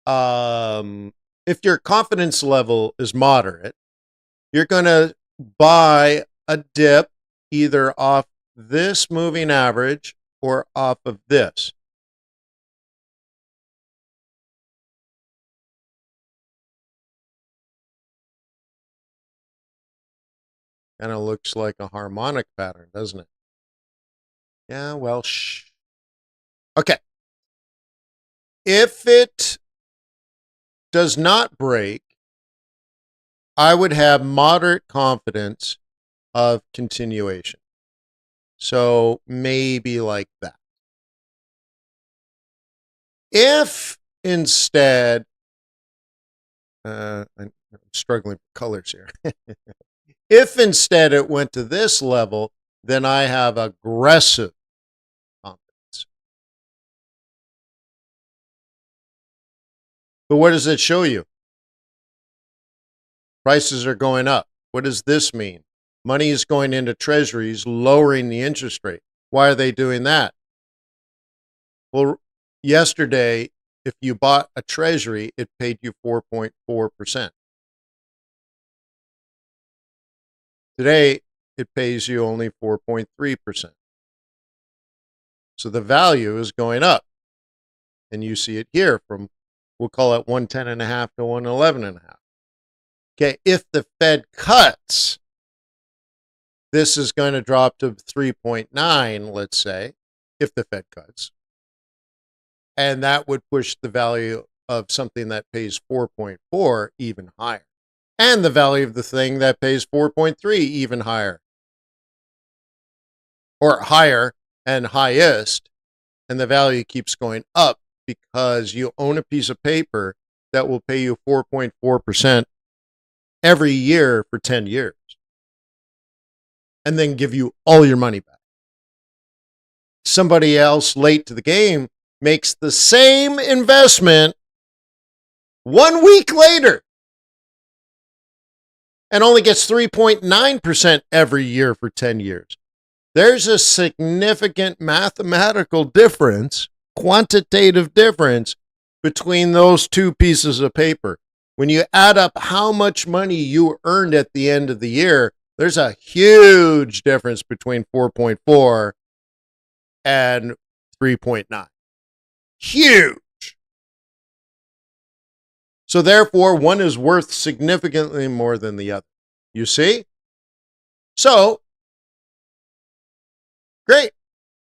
if your confidence level is moderate, you're going to buy a dip either off this moving average or off of this. Kind of looks like a harmonic pattern, doesn't it? Yeah, well, Okay. If it does not break, I would have moderate confidence of continuation. So maybe like that. If instead, I'm struggling with colors here. If instead it went to this level, then I have aggressive confidence. But what does it show you? Prices are going up. What does this mean? Money is going into treasuries, lowering the interest rate. Why are they doing that? Well, yesterday, if you bought a treasury, it paid you 4.4%. Today, it pays you only 4.3%. So the value is going up. And you see it here from, we'll call it 110.5 to 111.5. Okay, if the Fed cuts, this is going to drop to 3.9, let's say, if the Fed cuts. And that would push the value of something that pays 4.4 even higher. And the value of the thing that pays 4.3 even higher. Or higher and highest. And the value keeps going up because you own a piece of paper that will pay you 4.4% every year for 10 years. And then give you all your money back. Somebody else late to the game makes the same investment 1 week later and only gets 3.9% every year for 10 years. There's a significant mathematical difference, quantitative difference between those two pieces of paper. When you add up how much money you earned at the end of the year, there's a huge difference between 4.4 and 3.9. Huge. So therefore, one is worth significantly more than the other. You see? So, great.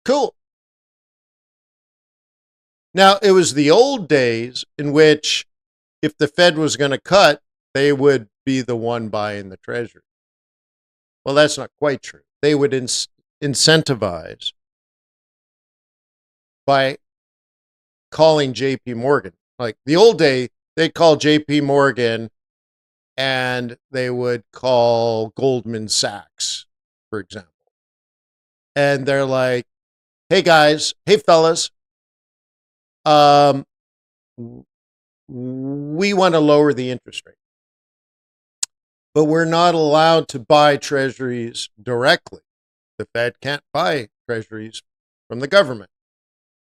Cool. Now, it was the old days in which if the Fed was going to cut, they would be the one buying the Treasury. Well, that's not quite true. They would incentivize by calling JP Morgan. Like the old day, they'd call JP Morgan and they would call Goldman Sachs, for example. And they're like, hey guys, hey fellas, we want to lower the interest rate. But we're not allowed to buy treasuries directly. The Fed can't buy treasuries from the government.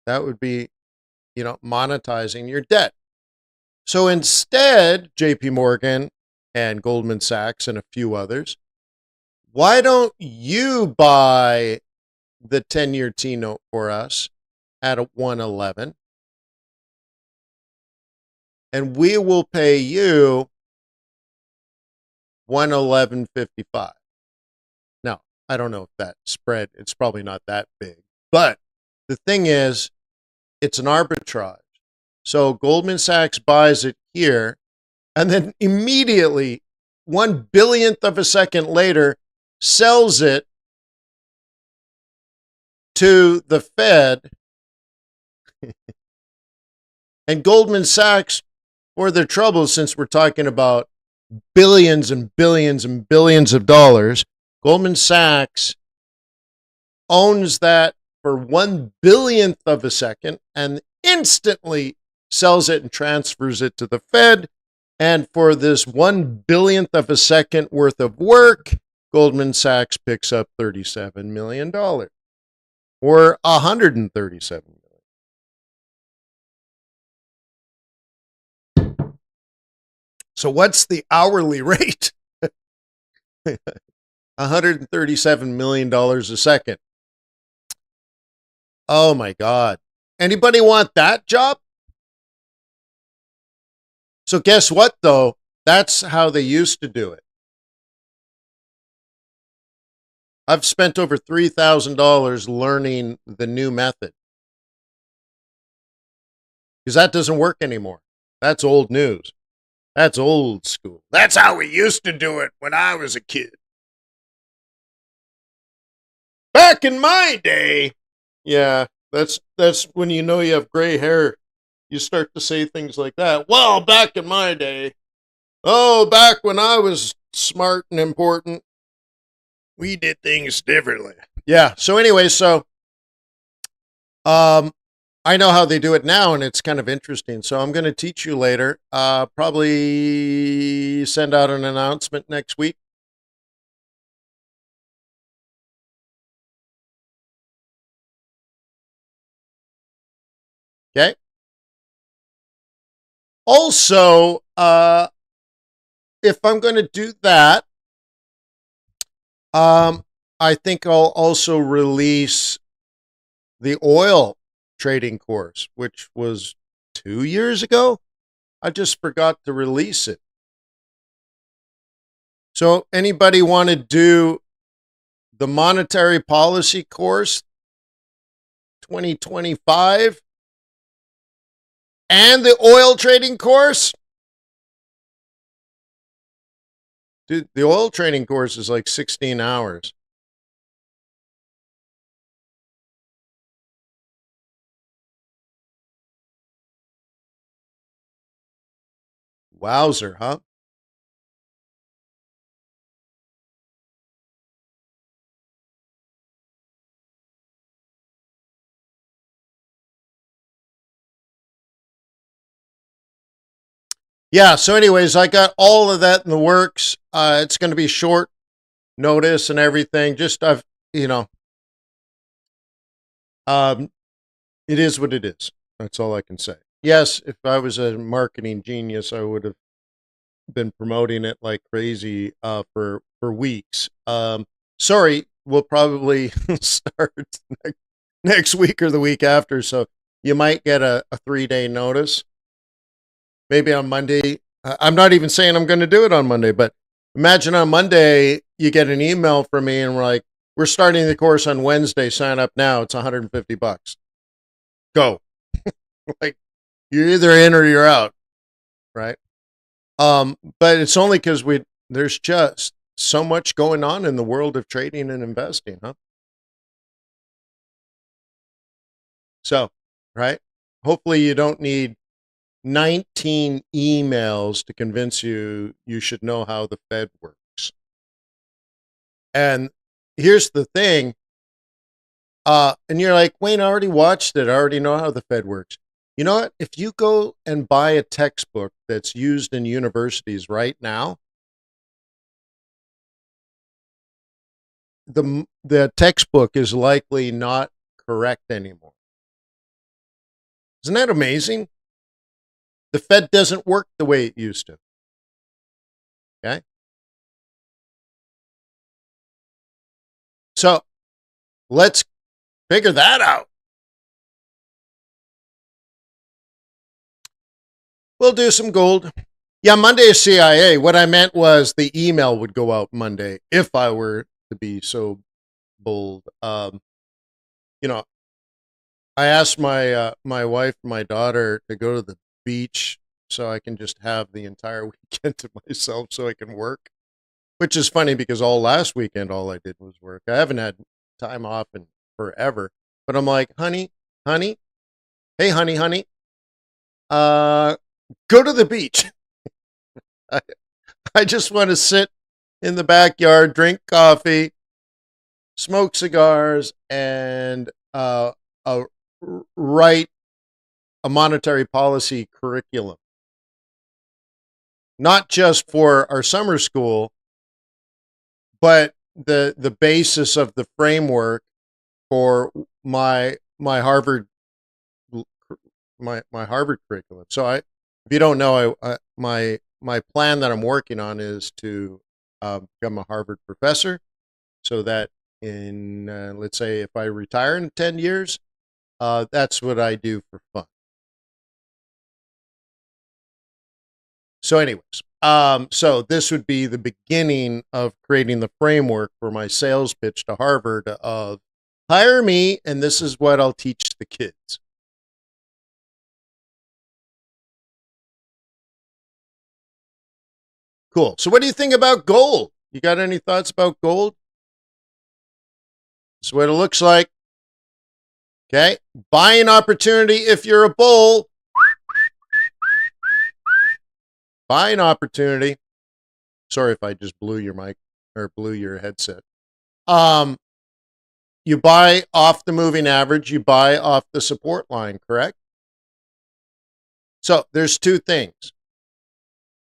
That would be, monetizing your debt. So instead, JP Morgan and Goldman Sachs and a few others, why don't you buy the 10-year T-note for us at a 111, and we will pay you 111.55. Now, I don't know if that spread, it's probably not that big, but the thing is, it's an arbitrage. So Goldman Sachs buys it here, and then immediately, 1/1000th of a second later, sells it to the Fed. And Goldman Sachs, for their troubles, since we're talking about billions and billions and billions of dollars, Goldman Sachs owns that for 1/1000th of a second and instantly sells it and transfers it to the Fed. And for this 1/1000th of a second worth of work, Goldman Sachs picks up $37 million or $137 million. So what's the hourly rate? $137 million a second. Oh my God. Anybody want that job? So guess what, though? That's how they used to do it. I've spent over $3,000 learning the new method. Because that doesn't work anymore. That's old news. That's old school. That's how we used to do it when I was a kid. Back in my day. Yeah, that's when you know you have gray hair. You start to say things like that. Well, back in my day. Oh, back when I was smart and important, we did things differently. Yeah. So anyway, I know how they do it now, and it's kind of interesting. So I'm going to teach you later. Probably send out an announcement next week. Okay. Also, if I'm going to do that, I think I'll also release the oil trading course, which was 2 years ago. I just forgot to release it. So anybody want to do the monetary policy course 2025 and the oil trading course? Dude, the oil trading course is like 16 hours. Wowzer, huh? Yeah, so anyways, I got all of that in the works. It's going to be short notice and everything. Just you know, um, it is what it is. That's all I can say. Yes, if I was a marketing genius, I would have been promoting it like crazy for weeks. Sorry, we'll probably start next week or the week after, so you might get a 3-day notice. Maybe on Monday. I'm not even saying I'm going to do it on Monday, but imagine on Monday you get an email from me and we're like, we're starting the course on Wednesday. Sign up now. It's $150. Go. Like you're either in or you're out, right? But it's only because there's just so much going on in the world of trading and investing, huh? So, right? Hopefully you don't need 19 emails to convince you should know how the Fed works. And here's the thing, and you're like, Wayne, I already watched it. I already know how the Fed works. You know what? If you go and buy a textbook that's used in universities right now, the textbook is likely not correct anymore. Isn't that amazing? The Fed doesn't work the way it used to. Okay? So let's figure that out. We'll do some gold. Yeah, Monday is CIA. What I meant was the email would go out Monday if I were to be so bold. You know, I asked my wife and my daughter to go to the beach so I can just have the entire weekend to myself so I can work. Which is funny because all last weekend all I did was work. I haven't had time off in forever. But I'm like, honey, hey honey, go to the beach. I, I just want to sit in the backyard, drink coffee, smoke cigars, and write a monetary policy curriculum. Not just for our summer school, but the basis of the framework for my Harvard my Harvard curriculum. So if you don't know, my plan that I'm working on is to become a Harvard professor, so that in let's say if I retire in 10 years, that's what I do for fun. So, anyways, so this would be the beginning of creating the framework for my sales pitch to Harvard of hire me, and this is what I'll teach the kids. Cool. So what do you think about gold? You got any thoughts about gold? This is what it looks like. Okay. Buying opportunity if you're a bull. Buying opportunity. Sorry if I just blew your mic or blew your headset. You buy off the moving average, you buy off the support line, correct? So there's two things.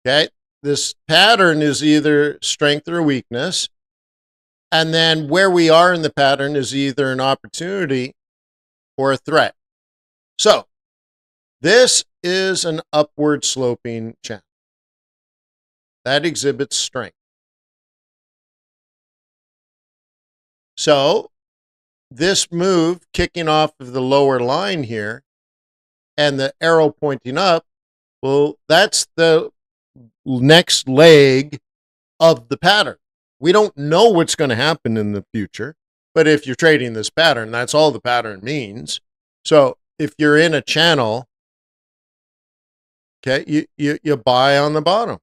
Okay. This pattern is either strength or weakness. And then where we are in the pattern is either an opportunity or a threat. So this is an upward sloping channel that exhibits strength. So this move kicking off of the lower line here and the arrow pointing up, well, that's the next leg of the pattern. We don't know what's going to happen in the future, but if you're trading this pattern, that's all the pattern means. So if you're in a channel, okay, you buy on the bottom.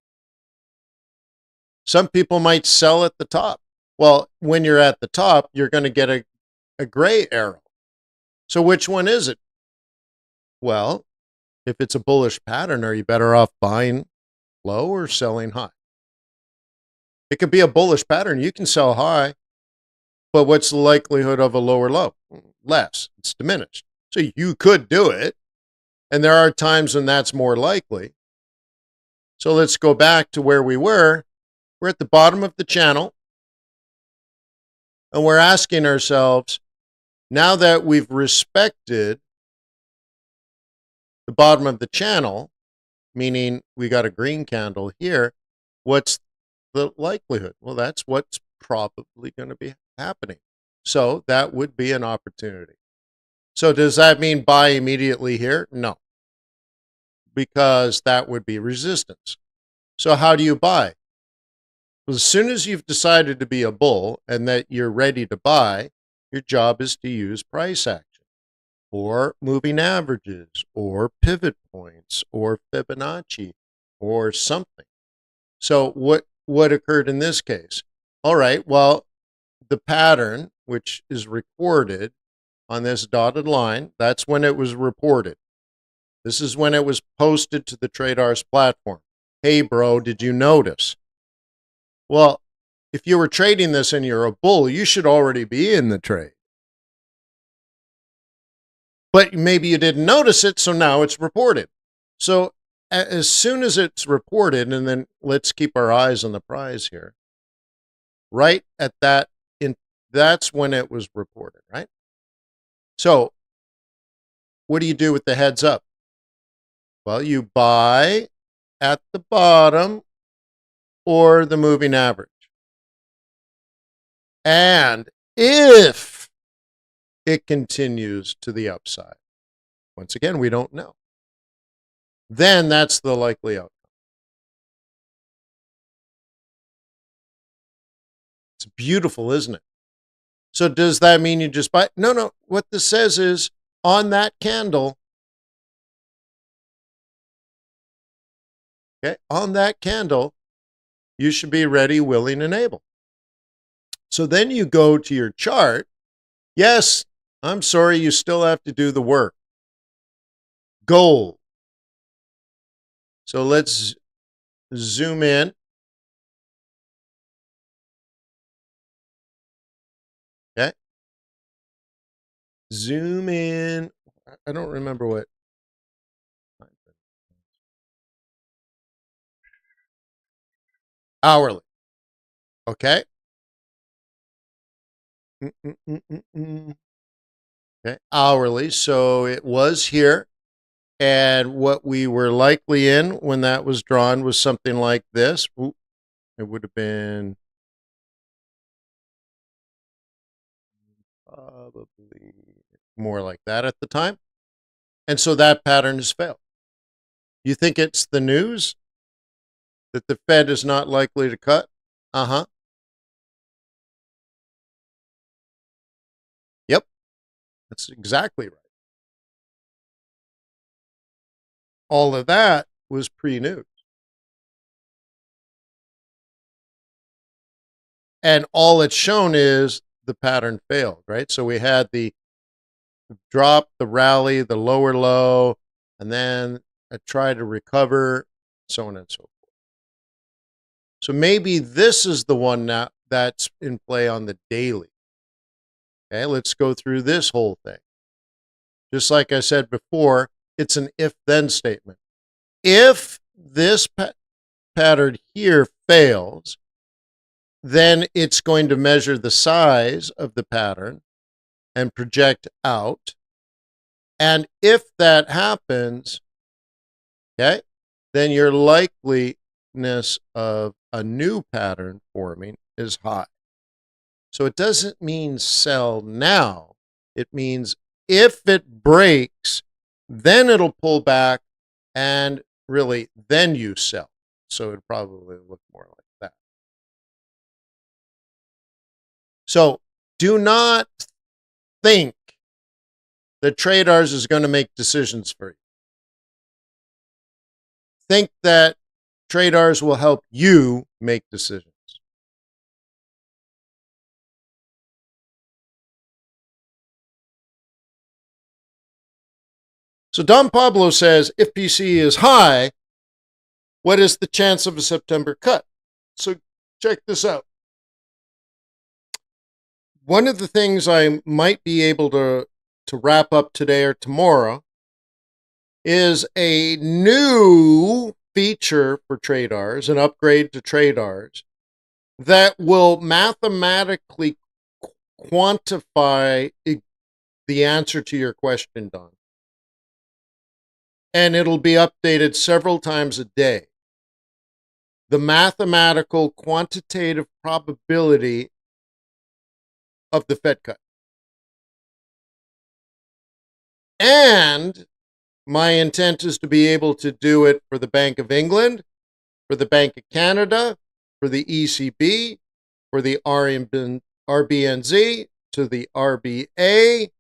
Some people might sell at the top. Well, when you're at the top, you're going to get a gray arrow. So which one is it? Well, if it's a bullish pattern, are you better off buying low or selling high? It could be a bullish pattern. You can sell high, but what's the likelihood of a lower low? Less. It's diminished. So you could do it, and there are times when that's more likely. So let's go back to where we were. We're at the bottom of the channel, and we're asking ourselves, now that we've respected the bottom of the channel, meaning we got a green candle here, what's the likelihood? Well, that's what's probably going to be happening. So that would be an opportunity. So does that mean buy immediately here? No, because that would be resistance. So how do you buy? Well, as soon as you've decided to be a bull and that you're ready to buy, your job is to use price action or moving averages or pivot points or Fibonacci or something. So what occurred in this case? All right, well, the pattern, which is recorded on this dotted line, that's when it was reported. This is when it was posted to the TRADARS platform. Hey, bro, did you notice? Well, if you were trading this and you're a bull, you should already be in the trade. But maybe you didn't notice it, so now it's reported. So as soon as it's reported, and then let's keep our eyes on the prize here, right at that, that's when it was reported, right? So what do you do with the heads up? Well, you buy at the bottom or the moving average. And if it continues to the upside, once again, we don't know, then that's the likely outcome. It's beautiful, isn't it? So does that mean you just buy? No. What this says is on that candle, okay, on that candle, you should be ready, willing, and able. So then you go to your chart. Yes, I'm sorry, you still have to do the work. Gold. So let's zoom in. Okay. Zoom in. I don't remember what. Hourly. Okay. Okay. Hourly. So it was here. And what we were likely in when that was drawn was something like this. Ooh, it would have been probably more like that at the time. And so that pattern has failed. You think it's the news that the Fed is not likely to cut? Uh-huh. Yep. That's exactly right. All of that was pre-news. And all it's shown is the pattern failed, right? So we had the drop, the rally, the lower low, and then I try to recover, so on and so forth. So maybe this is the one now that's in play on the daily. Okay, let's go through this whole thing. Just like I said before, it's an if-then statement. If this pattern here fails, then it's going to measure the size of the pattern and project out. And if that happens, okay, then your likeliness of a new pattern forming is high. So it doesn't mean sell now. It means if it breaks, then it'll pull back, and really then you sell. So it'd probably look more like that. So do not think that TRADARS is going to make decisions for you. Think that TRADARS will help you make decisions. So Don Pablo says, if PC is high, what is the chance of a September cut? So check this out. One of the things I might be able to wrap up today or tomorrow is a new feature for TRADARS, an upgrade to TRADARS, that will mathematically quantify the answer to your question, Don. And it'll be updated several times a day. The mathematical quantitative probability of the Fed cut. And my intent is to be able to do it for the Bank of England, for the Bank of Canada, for the ECB, for the RBNZ, to the RBA,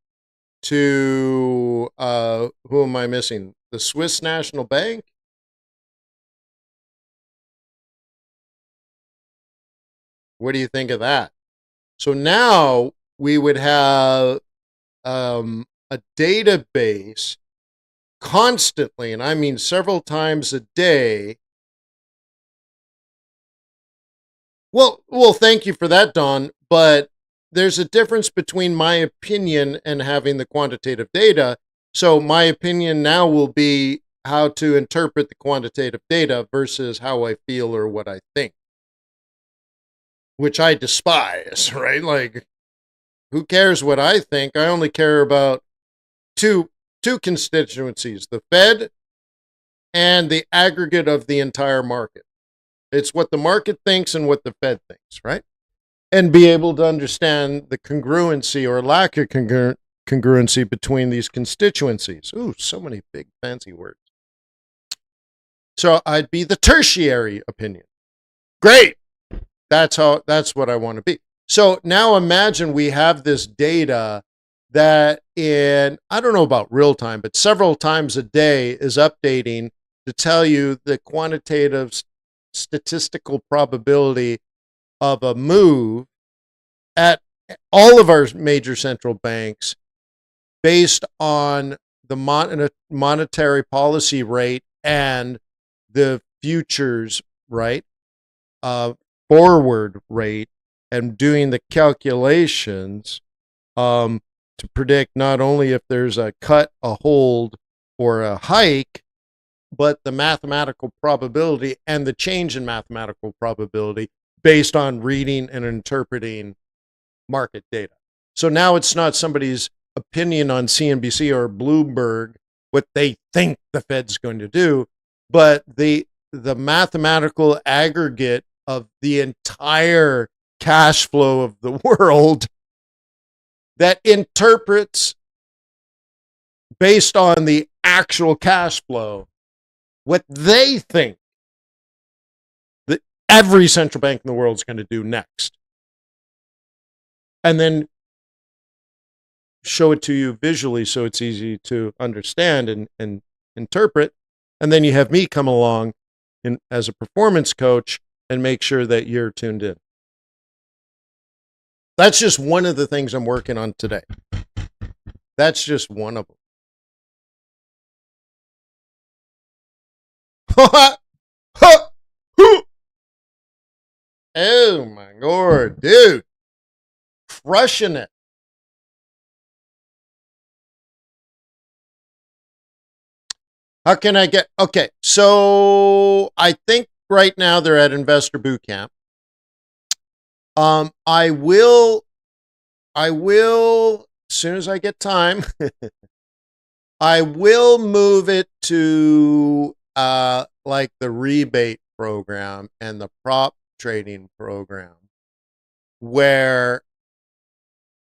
to, who am I missing? The Swiss National Bank? What do you think of that? So now we would have a database constantly, and I mean several times a day. Well, thank you for that, Don, but there's a difference between my opinion and having the quantitative data. So my opinion now will be how to interpret the quantitative data versus how I feel or what I think, which I despise, right? Like, who cares what I think? I only care about two constituencies, the Fed and the aggregate of the entire market. It's what the market thinks and what the Fed thinks, right? And be able to understand the congruency or lack of congruency between these constituencies. Ooh, so many big fancy words. So I'd be the tertiary opinion. Great. That's what I want to be. So now imagine we have this data that in, I don't know about real time, but several times a day is updating to tell you the quantitative statistical probability of a move at all of our major central banks based on the monetary policy rate and the futures, right? Forward rate, and doing the calculations to predict not only if there's a cut, a hold, or a hike, but the mathematical probability and the change in mathematical probability based on reading and interpreting market data. So now it's not somebody's opinion on CNBC or Bloomberg, what they think the Fed's going to do, but the mathematical aggregate of the entire cash flow of the world that interprets based on the actual cash flow what they think that every central bank in the world is going to do next. And then show it to you visually so it's easy to understand and interpret. And then you have me come along as a performance coach and make sure that you're tuned in. That's just one of the things I'm working on today. That's just one of them. Oh my God, dude. Crushing it. How can I get, okay, so I think right now they're at Investor Boot Camp. I will, as soon as I get time, I will move it to like the rebate program and the prop trading program, where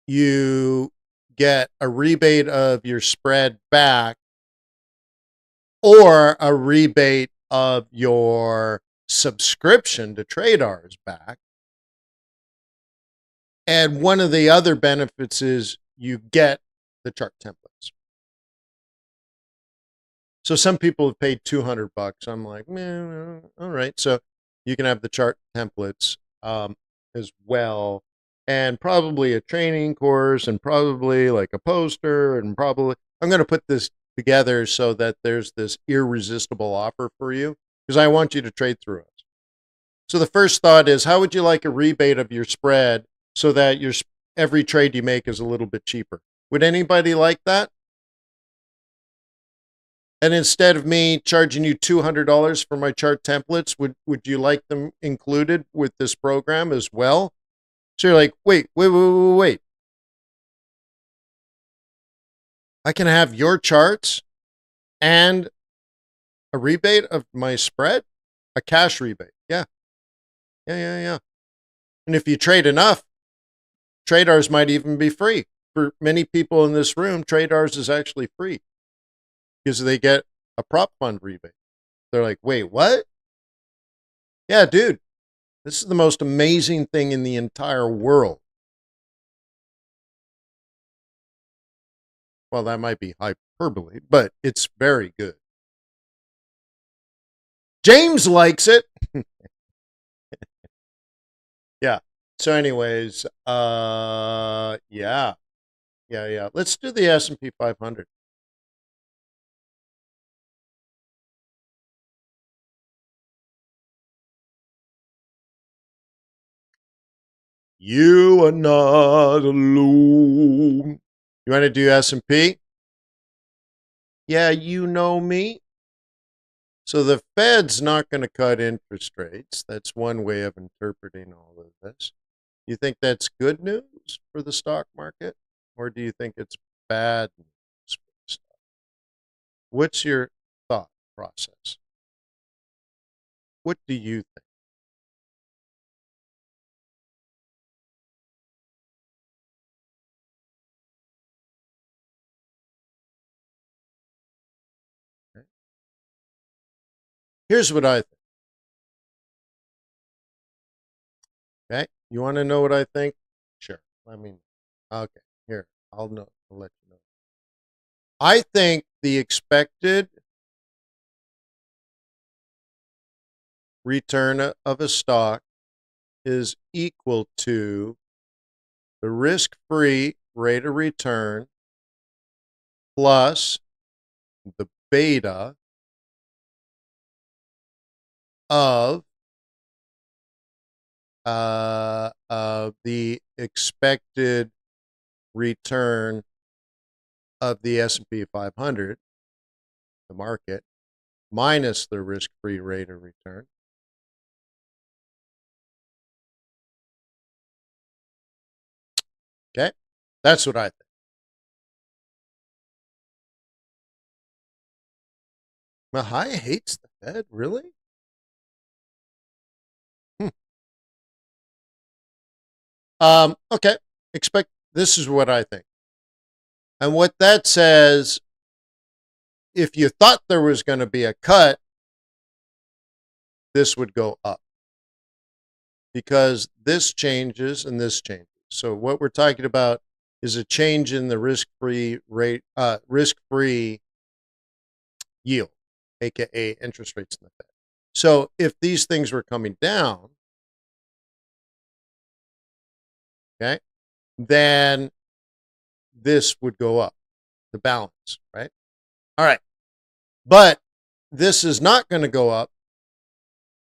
you get a rebate of your spread back or a rebate of your subscription to TRADARS back. And one of the other benefits is you get the chart templates. So some people have paid $200. I'm like, all right. So you can have the chart templates as well, and probably a training course, and probably like a poster, and probably I'm going to put this together so that there's this irresistible offer for you, because I want you to trade through us. So the first thought is, how would you like a rebate of your spread so that your every trade you make is a little bit cheaper? Would anybody like that? And instead of me charging you $200 for my chart templates, would you like them included with this program as well? So you're like, wait. I can have your charts and a rebate of my spread? A cash rebate. Yeah. And if you trade enough, TRADARS might even be free. For many people in this room, TRADARS is actually free because they get a prop fund rebate. They're like, wait, what? Yeah, dude, this is the most amazing thing in the entire world. Well, that might be hyperbole, but it's very good. James likes it. Yeah. So anyways, yeah. Let's do the S&P 500. You are not alone. You want to do S&P? Yeah, you know me. So the Fed's not going to cut interest rates. That's one way of interpreting all of this. You think that's good news for the stock market, or do you think it's bad news for the stock? What's your thought process? What do you think? Okay. Here's what I think. Okay. You want to know what I think? Sure. Let me know. Okay. Here. I'll know. I'll let you know. I think the expected return of a stock is equal to the risk-free rate of return plus the beta of the expected return of the S&P 500, the market, minus the risk-free rate of return. Okay, that's what I think. Mahai hates the Fed, really? Okay, this is what I think. And what that says, if you thought there was going to be a cut, this would go up. Because this changes and this changes. So what we're talking about is a change in the risk-free rate, risk-free yield, aka interest rates in the Fed. So if these things were coming down, okay, then this would go up, the balance, right? All right. But this is not going to go up.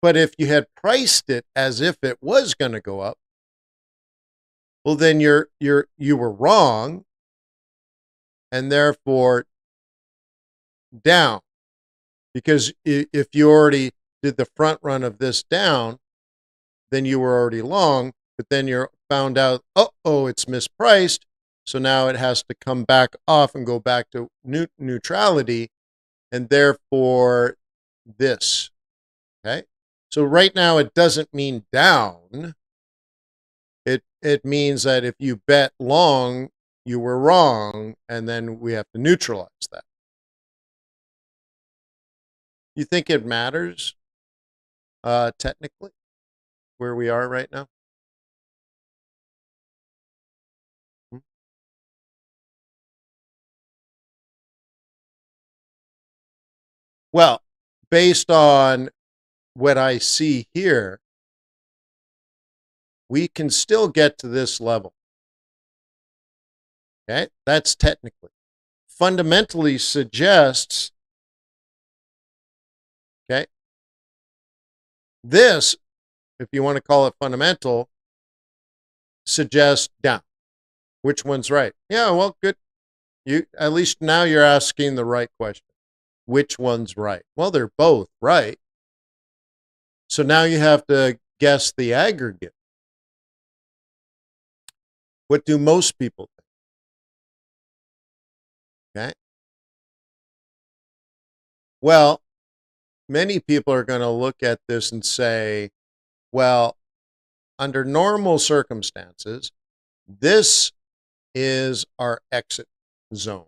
But if you had priced it as if it was going to go up, well, then you were wrong, and therefore down. Because if you already did the front run of this down, then you were already long, but then you're found out, oh, it's mispriced. So now it has to come back off and go back to neutrality, and therefore this. Okay. So right now it doesn't mean down. it means that if you bet long, you were wrong, and then we have to neutralize that. You think it matters, technically, where we are right now? Hmm? Well, based on what I see here, we can still get to this level. Okay, that's technically. Fundamentally suggests, okay, this, if you want to call it fundamental, suggests down. Which one's right? Yeah, well, good. You at least now you're asking the right question. Which one's right? Well, they're both right. So now you have to guess the aggregate. What do most people think? Okay. Well, many people are going to look at this and say, well, under normal circumstances, this is our exit zone.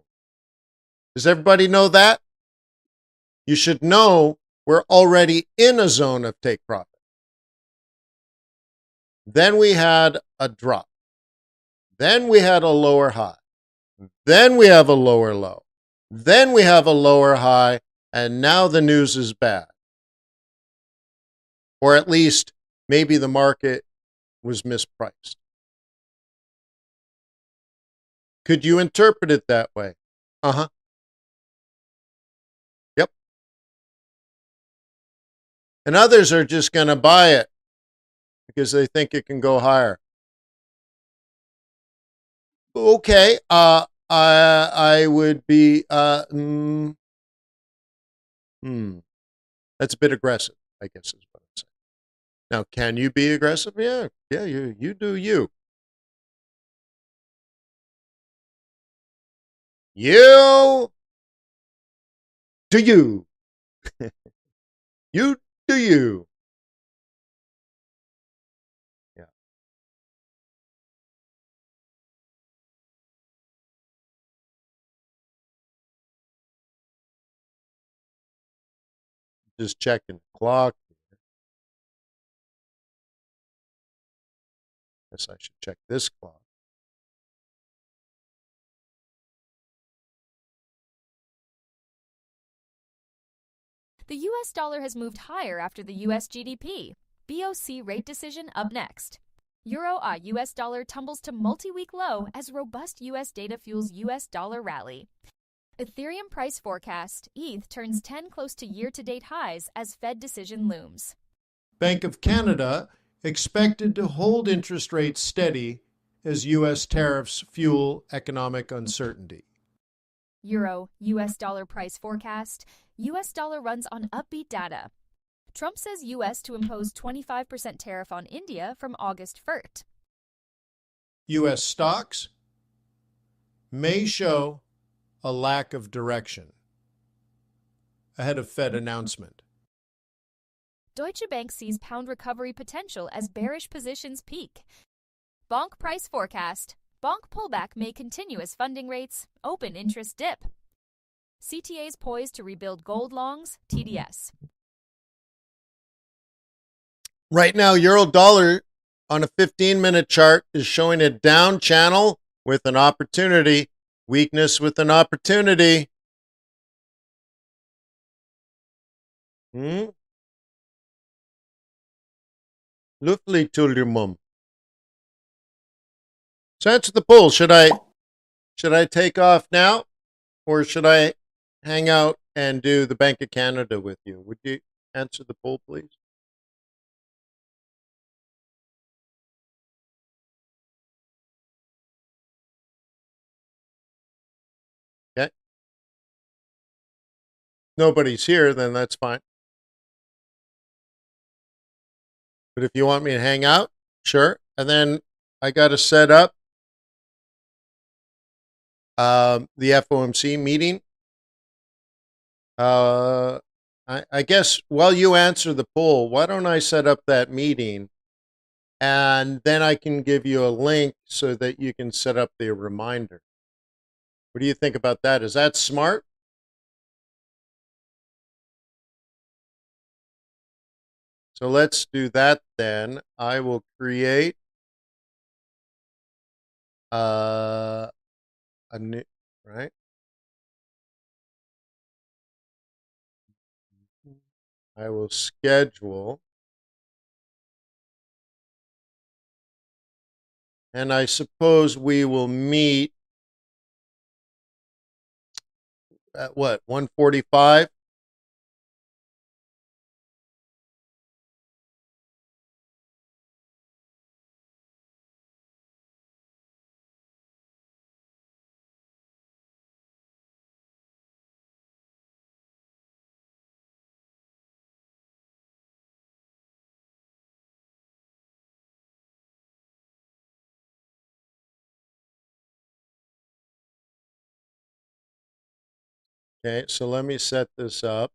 Does everybody know that? You should know we're already in a zone of take profit. Then we had a drop. Then we had a lower high. Then we have a lower low. Then we have a lower high. And now the news is bad. Or at least maybe the market was mispriced. Could you interpret it that way? Uh-huh. Yep. And others are just going to buy it because they think it can go higher. Okay, I would be, that's a bit aggressive, I guess is what I'm saying. Now, can you be aggressive? Yeah, you do you. You do you. You do you. Yeah. Just checking the clock. Guess I should check this clock. The US dollar has moved higher after the US GDP. BOC rate decision up next. Euro US dollar tumbles to multi-week low as robust US data fuels US dollar rally. Ethereum price forecast. ETH turns 10 close to year-to-date highs as Fed decision looms. Bank of Canada expected to hold interest rates steady as U.S. tariffs fuel economic uncertainty. Euro US dollar price forecast. US dollar runs on upbeat data. Trump says US to impose 25% tariff on India from August 1st. U.S. stocks may show a lack of direction ahead of Fed announcement. Deutsche Bank sees pound recovery potential as bearish positions peak. Bonk price forecast. Bonk pullback may continue as funding rates, open interest dip. CTA's poised to rebuild gold longs, TDS. Right now, euro dollar on a 15-minute chart is showing a down channel with an opportunity, weakness with an opportunity. Luftly Tullumum. So answer the poll. Should I take off now, or should I hang out and do the Bank of Canada with you? Would you answer the poll, please? Okay. Nobody's here, then that's fine. But if you want me to hang out, sure. And then I got to set up the FOMC meeting. I guess while you answer the poll, why don't I set up that meeting and then I can give you a link so that you can set up the reminder. What do you think about that? Is that smart? So let's do that then. I will create a new, right? I will schedule, and I suppose we will meet at what, 1:45? Okay, so let me set this up.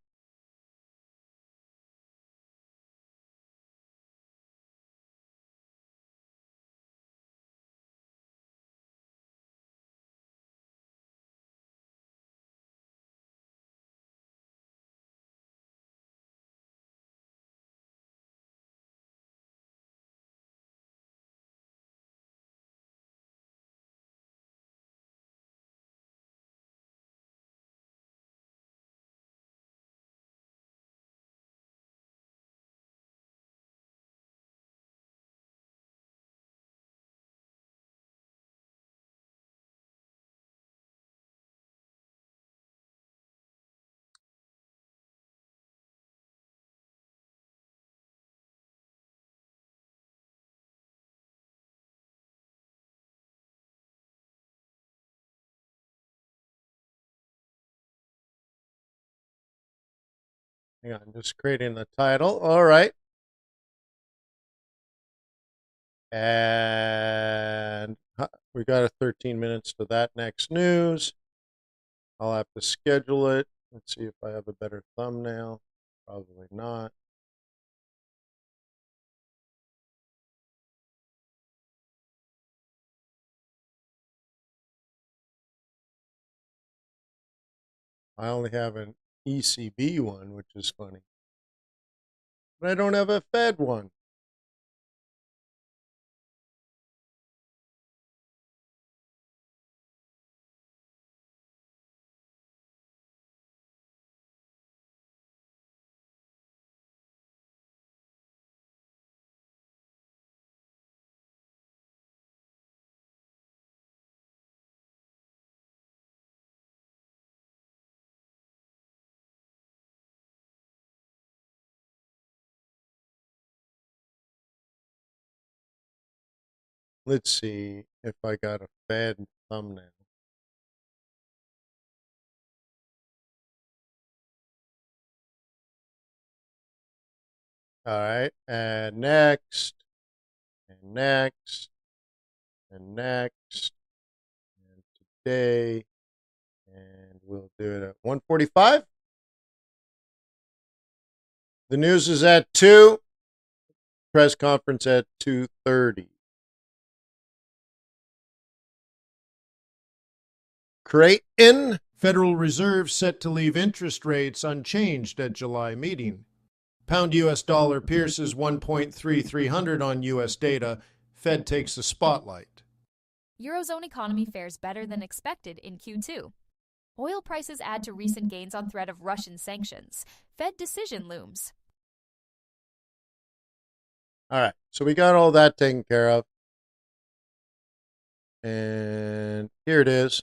Hang on, just creating the title. All right. And we got a 13 minutes to that next news. I'll have to schedule it. Let's see if I have a better thumbnail. Probably not. I only have an ECB one, which is funny. But I don't have a Fed one. Let's see if I got a Fed thumbnail. All right, and next, and next, and next, and today, and we'll do it at 1:45. The news is at 2. Press conference at 2:30. Creighton. Federal Reserve set to leave interest rates unchanged at July meeting. Pound US dollar pierces 1.3300 on US data. Fed takes the spotlight. Eurozone economy fares better than expected in Q2. Oil prices add to recent gains on threat of Russian sanctions. Fed decision looms. All right, so we got all that taken care of. And here it is.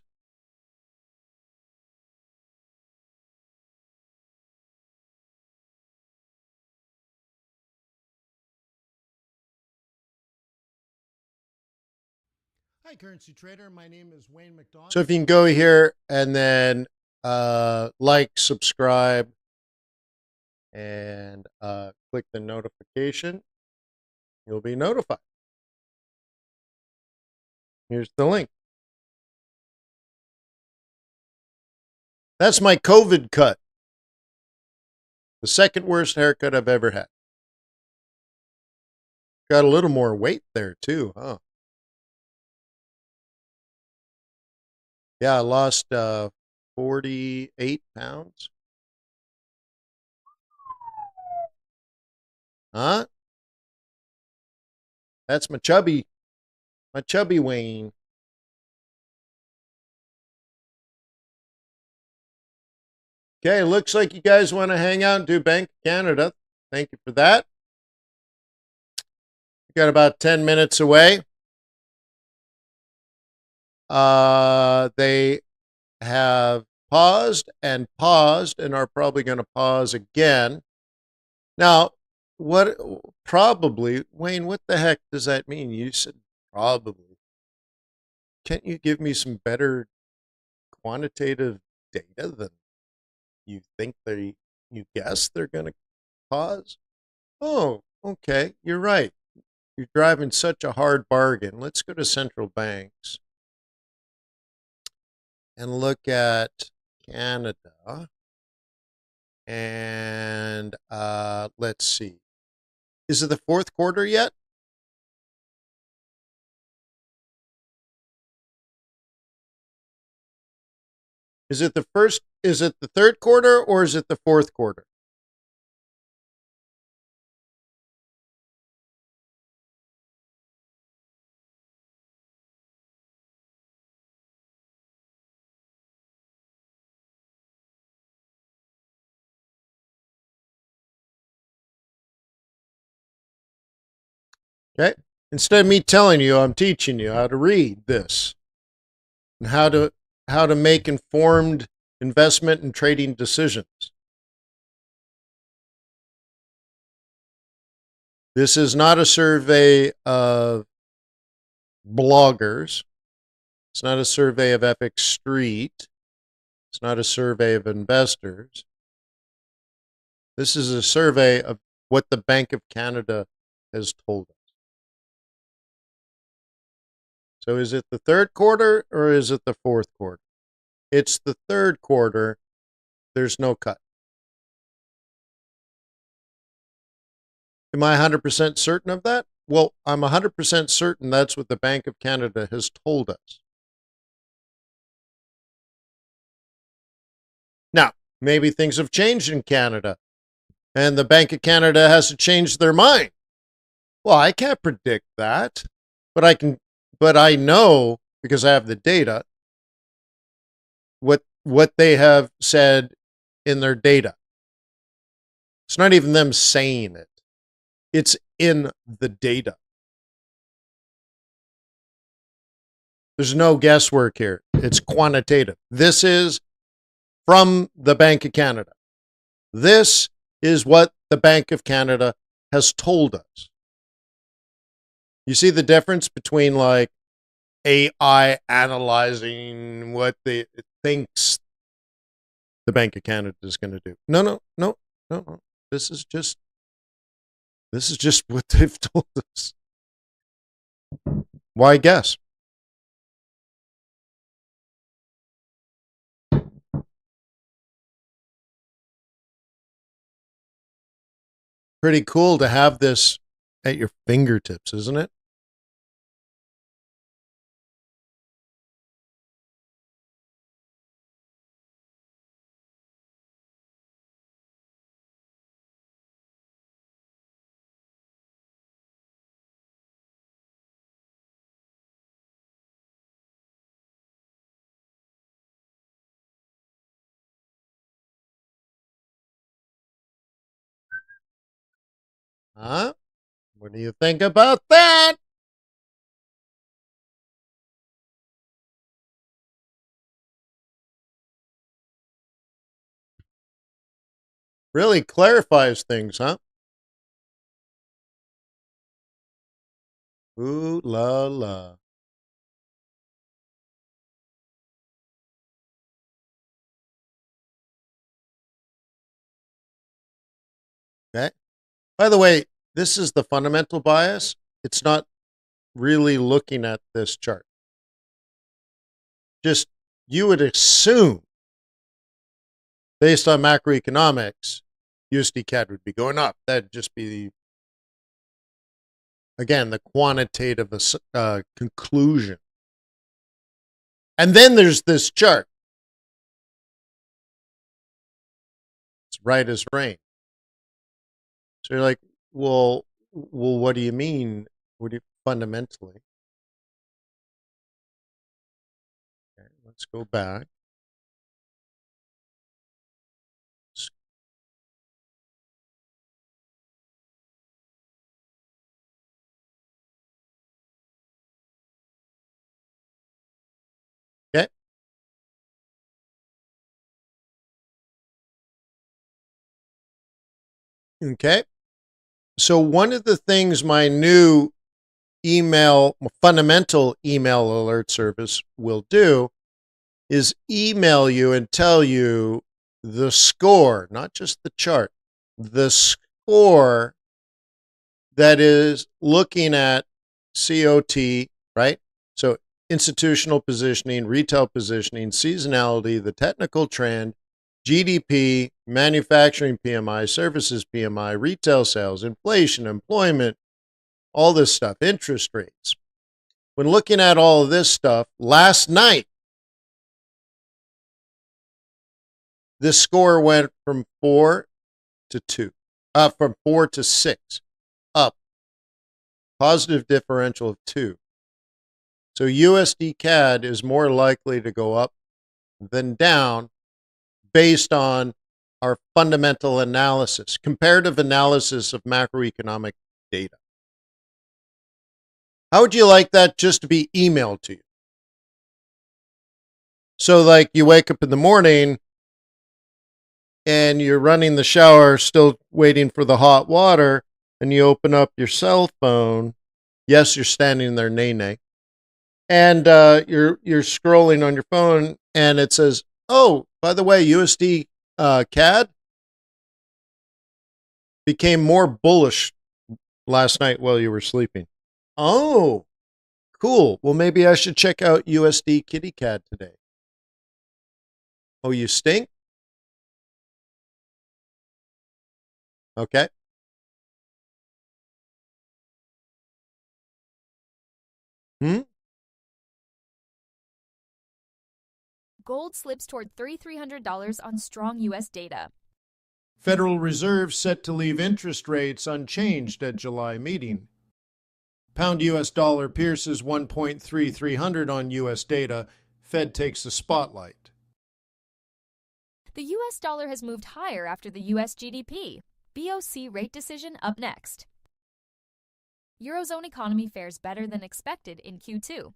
Hi, Currency Trader. My name is Wayne McDonald. So if you can go here and then like, subscribe, and click the notification, you'll be notified. Here's the link. That's my COVID cut. The second worst haircut I've ever had. got a little more weight there too, huh? Yeah, I lost 48 pounds. Huh? That's my chubby Wayne. Okay, looks like you guys want to hang out and do Bank of Canada. Thank you for that. We got about 10 minutes away. They have paused and are probably going to pause again. Now, what probably, Wayne, what the heck does that mean? You said probably. Can't you give me some better quantitative data than you think you guess they're going to pause? Oh, okay, you're right. You're driving such a hard bargain. Let's go to central banks and look at Canada. And let's see. Is it the fourth quarter yet? Is it the third quarter or is it the fourth quarter? Okay. Instead of me telling you, I'm teaching you how to read this and how to make informed investment and trading decisions. This is not a survey of bloggers. It's not a survey of FX Street. It's not a survey of investors. This is a survey of what the Bank of Canada has told us. So is it the third quarter or is it the fourth quarter? It's the third quarter. There's no cut. Am I 100% certain of that? Well, I'm 100% certain that's what the Bank of Canada has told us. Now, maybe things have changed in Canada and the Bank of Canada has to change their mind. Well, I can't predict that, but I know because I have the data what they have said in their data. It's not even them saying it. It's in the data. There's no guesswork here. It's quantitative. This is from the Bank of Canada. This is what the Bank of Canada has told us. You see the difference between like AI analyzing what it thinks the Bank of Canada is going to do. No. This is just what they've told us. Why guess? Pretty cool to have this at your fingertips, isn't it? Huh? What do you think about that? Really clarifies things, huh? Ooh la la. Okay. By the way, this is the fundamental bias. It's not really looking at this chart. Just you would assume, based on macroeconomics, USD CAD would be going up. That'd just be Again, the quantitative conclusion. And then there's this chart. It's right as rain. So you're like, well, what do you mean? What do you fundamentally? Okay, let's go back. Okay. Okay. So one of the things my new fundamental email alert service will do is email you and tell you the score, not just the chart, the score that is looking at COT, right? So institutional positioning, retail positioning, seasonality, the technical trend, GDP, manufacturing PMI, services PMI, retail sales, inflation, employment, all this stuff, interest rates. When looking at all of this stuff, last night, this score went from 4 to 2, from 4 to 6, up, positive differential of 2. So USD CAD is more likely to go up than down based on our fundamental analysis, comparative analysis of macroeconomic data. How would you like that just to be emailed to you? So like you wake up in the morning and you're running the shower, still waiting for the hot water, and you open up your cell phone. Yes, you're standing there, nay. And you're scrolling on your phone, and it says, "Oh, by the way, USD CAD became more bullish last night while you were sleeping." Oh, cool. Well, maybe I should check out USD Kitty CAD today. Oh, you stink? Okay. Gold slips toward $3,300 on strong U.S. data. Federal Reserve set to leave interest rates unchanged at July meeting. Pound U.S. dollar pierces 1.3300 on U.S. data. Fed takes the spotlight. The U.S. dollar has moved higher after the U.S. GDP. BOC rate decision up next. Eurozone economy fares better than expected in Q2.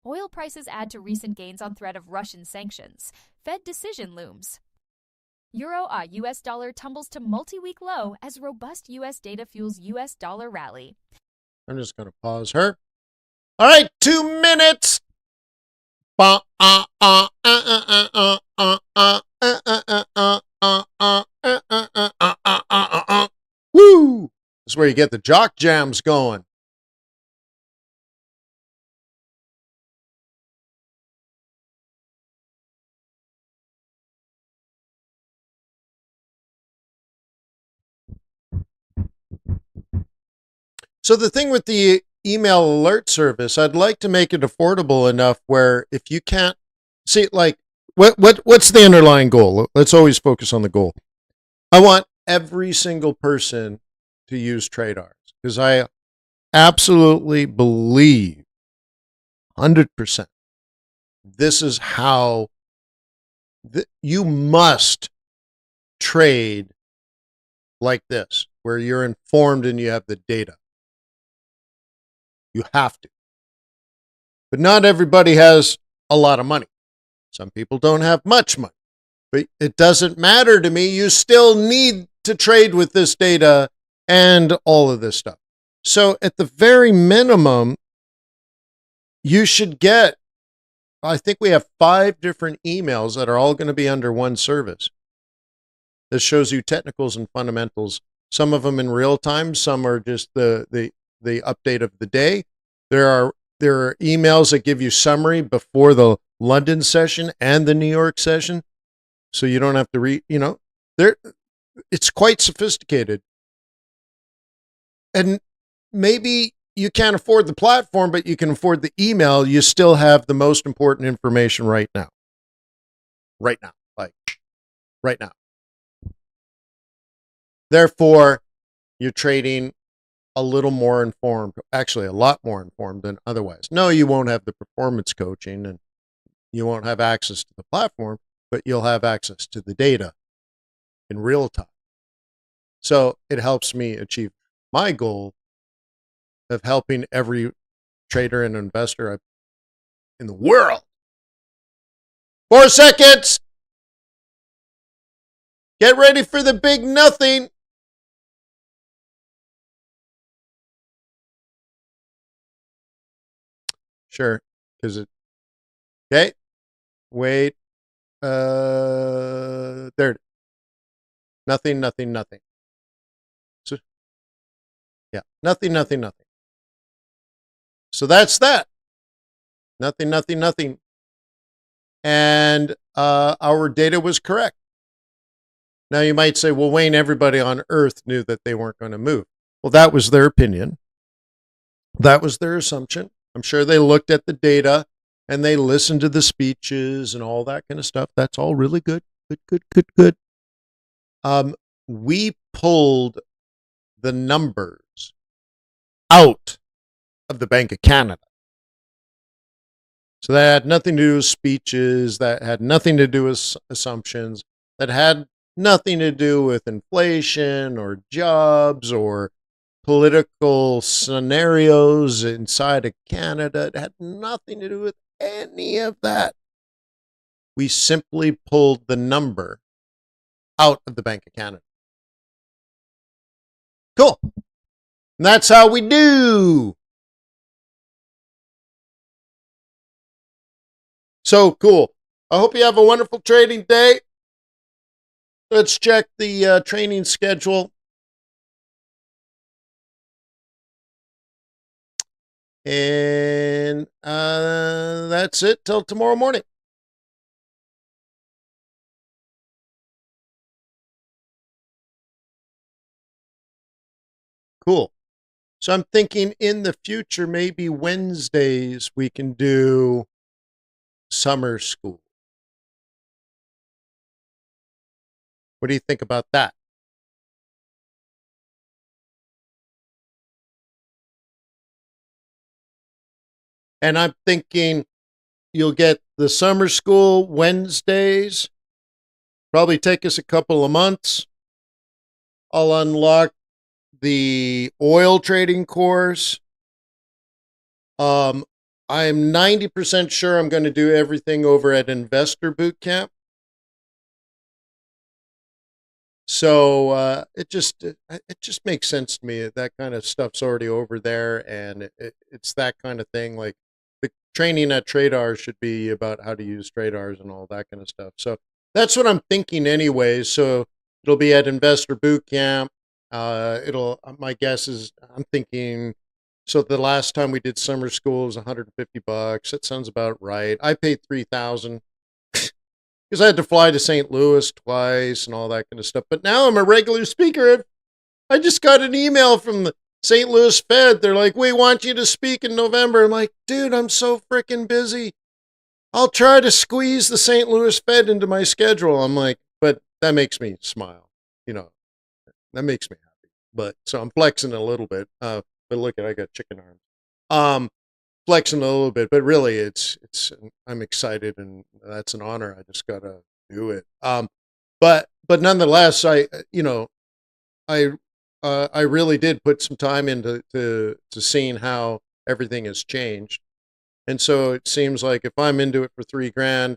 Oil prices add to recent gains on threat of Russian sanctions. Fed decision looms. Euro-U.S. dollar tumbles to multi-week low as robust U.S. data fuels U.S. dollar rally. I'm just going to pause her. All right, 2 minutes. Woo! This is where you get the jock jams going. So the thing with the email alert service, I'd like to make it affordable enough where if you can't see, like, what's the underlying goal? Let's always focus on the goal. I want every single person to use TRADARS because I absolutely believe 100% this is how you must trade like this, where you're informed and you have the data. You have to. But not everybody has a lot of money. Some people don't have much money. But it doesn't matter to me. You still need to trade with this data and all of this stuff. So at the very minimum, you should get, I think we have 5 different emails that are all going to be under one service. This shows you technicals and fundamentals. Some of them in real time. Some are just the update of the day. There are emails that give you summary before the London session and the New York session. So you don't have to read, it's quite sophisticated. And maybe you can't afford the platform, but you can afford the email, you still have the most important information right now. Right now. Like, right now. Therefore, you're trading a little more informed, actually a lot more informed than otherwise. No, you won't have the performance coaching and you won't have access to the platform, but you'll have access to the data in real time. So it helps me achieve my goal of helping every trader and investor in the world. 4 seconds. Get ready for the big nothing. Sure, because okay. Wait. There. Nothing, nothing, nothing. So, yeah, nothing, nothing, nothing. So that's that. Nothing, nothing, nothing. And our data was correct. Now you might say, well, Wayne, everybody on Earth knew that they weren't going to move. Well, that was their opinion. That was their assumption. I'm sure they looked at the data and they listened to the speeches and all that kind of stuff. That's all really good. Good. We pulled the numbers out of the Bank of Canada. So that had nothing to do with speeches, that had nothing to do with assumptions, that had nothing to do with inflation or jobs or political scenarios inside of Canada. It had nothing to do with any of that. We simply pulled the number out of the Bank of Canada. Cool. And that's how we do. So cool. I hope you have a wonderful trading day. Let's check the training schedule. And that's it till tomorrow morning. Cool. So I'm thinking in the future, maybe Wednesdays we can do summer school. What do you think about that? And I'm thinking you'll get the summer school Wednesdays. Probably take us a couple of months. I'll unlock the oil trading course. I'm 90% sure I'm going to do everything over at Investor Bootcamp. So it just makes sense to me. That kind of stuff's already over there, and it's that kind of thing. Like the training at TRADARS should be about how to use TRADARS and all that kind of stuff. So that's what I'm thinking, anyways. So it'll be at Investor Bootcamp. My guess is I'm thinking. So the last time we did summer school was $150. That sounds about right. I paid $3,000 because I had to fly to St. Louis twice and all that kind of stuff. But now I'm a regular speaker. I just got an email from the St. Louis Fed. They're like, we want you to speak in November. I'm like, dude, I'm so freaking busy. I'll try to squeeze the St. Louis Fed into my schedule. I'm like, but that makes me smile. That makes me happy. But so I'm flexing a little bit. But look, I got chicken arms. Flexing a little bit, but really I'm excited and that's an honor. I just gotta do it. But nonetheless, I really did put some time into to seeing how everything has changed. And so it seems like if I'm into it for $3,000,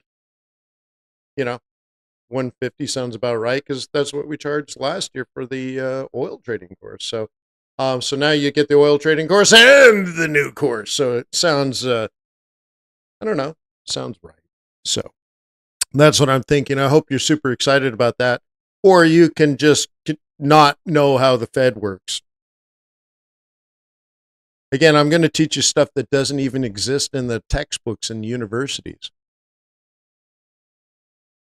150 sounds about right, because that's what we charged last year for the oil trading course. So now you get the oil trading course and the new course. So it sounds, I don't know, sounds right. So that's what I'm thinking. I hope you're super excited about that. Or you can just not know how the Fed works. Again, I'm going to teach you stuff that doesn't even exist in the textbooks in universities.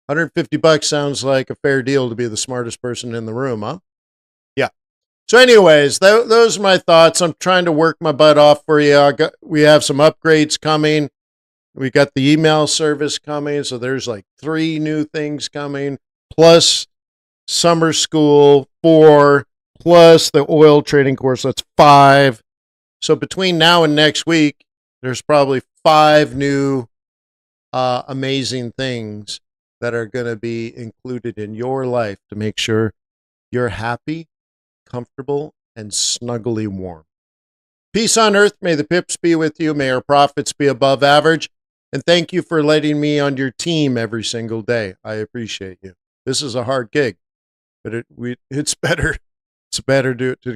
$150 sounds like a fair deal to be the smartest person in the room, huh? Yeah. So anyways, those are my thoughts. I'm trying to work my butt off for you. We have some upgrades coming. We got the email service coming. So there's like 3 new things coming, plus summer school 4, plus the oil trading course. That's 5. So between now and next week, there's probably 5 new amazing things that are going to be included in your life to make sure you're happy, comfortable, and snuggly warm. Peace on earth. May the pips be with you. May our profits be above average. And thank you for letting me on your team every single day. I appreciate you. This is a hard gig, but it's better. It's better to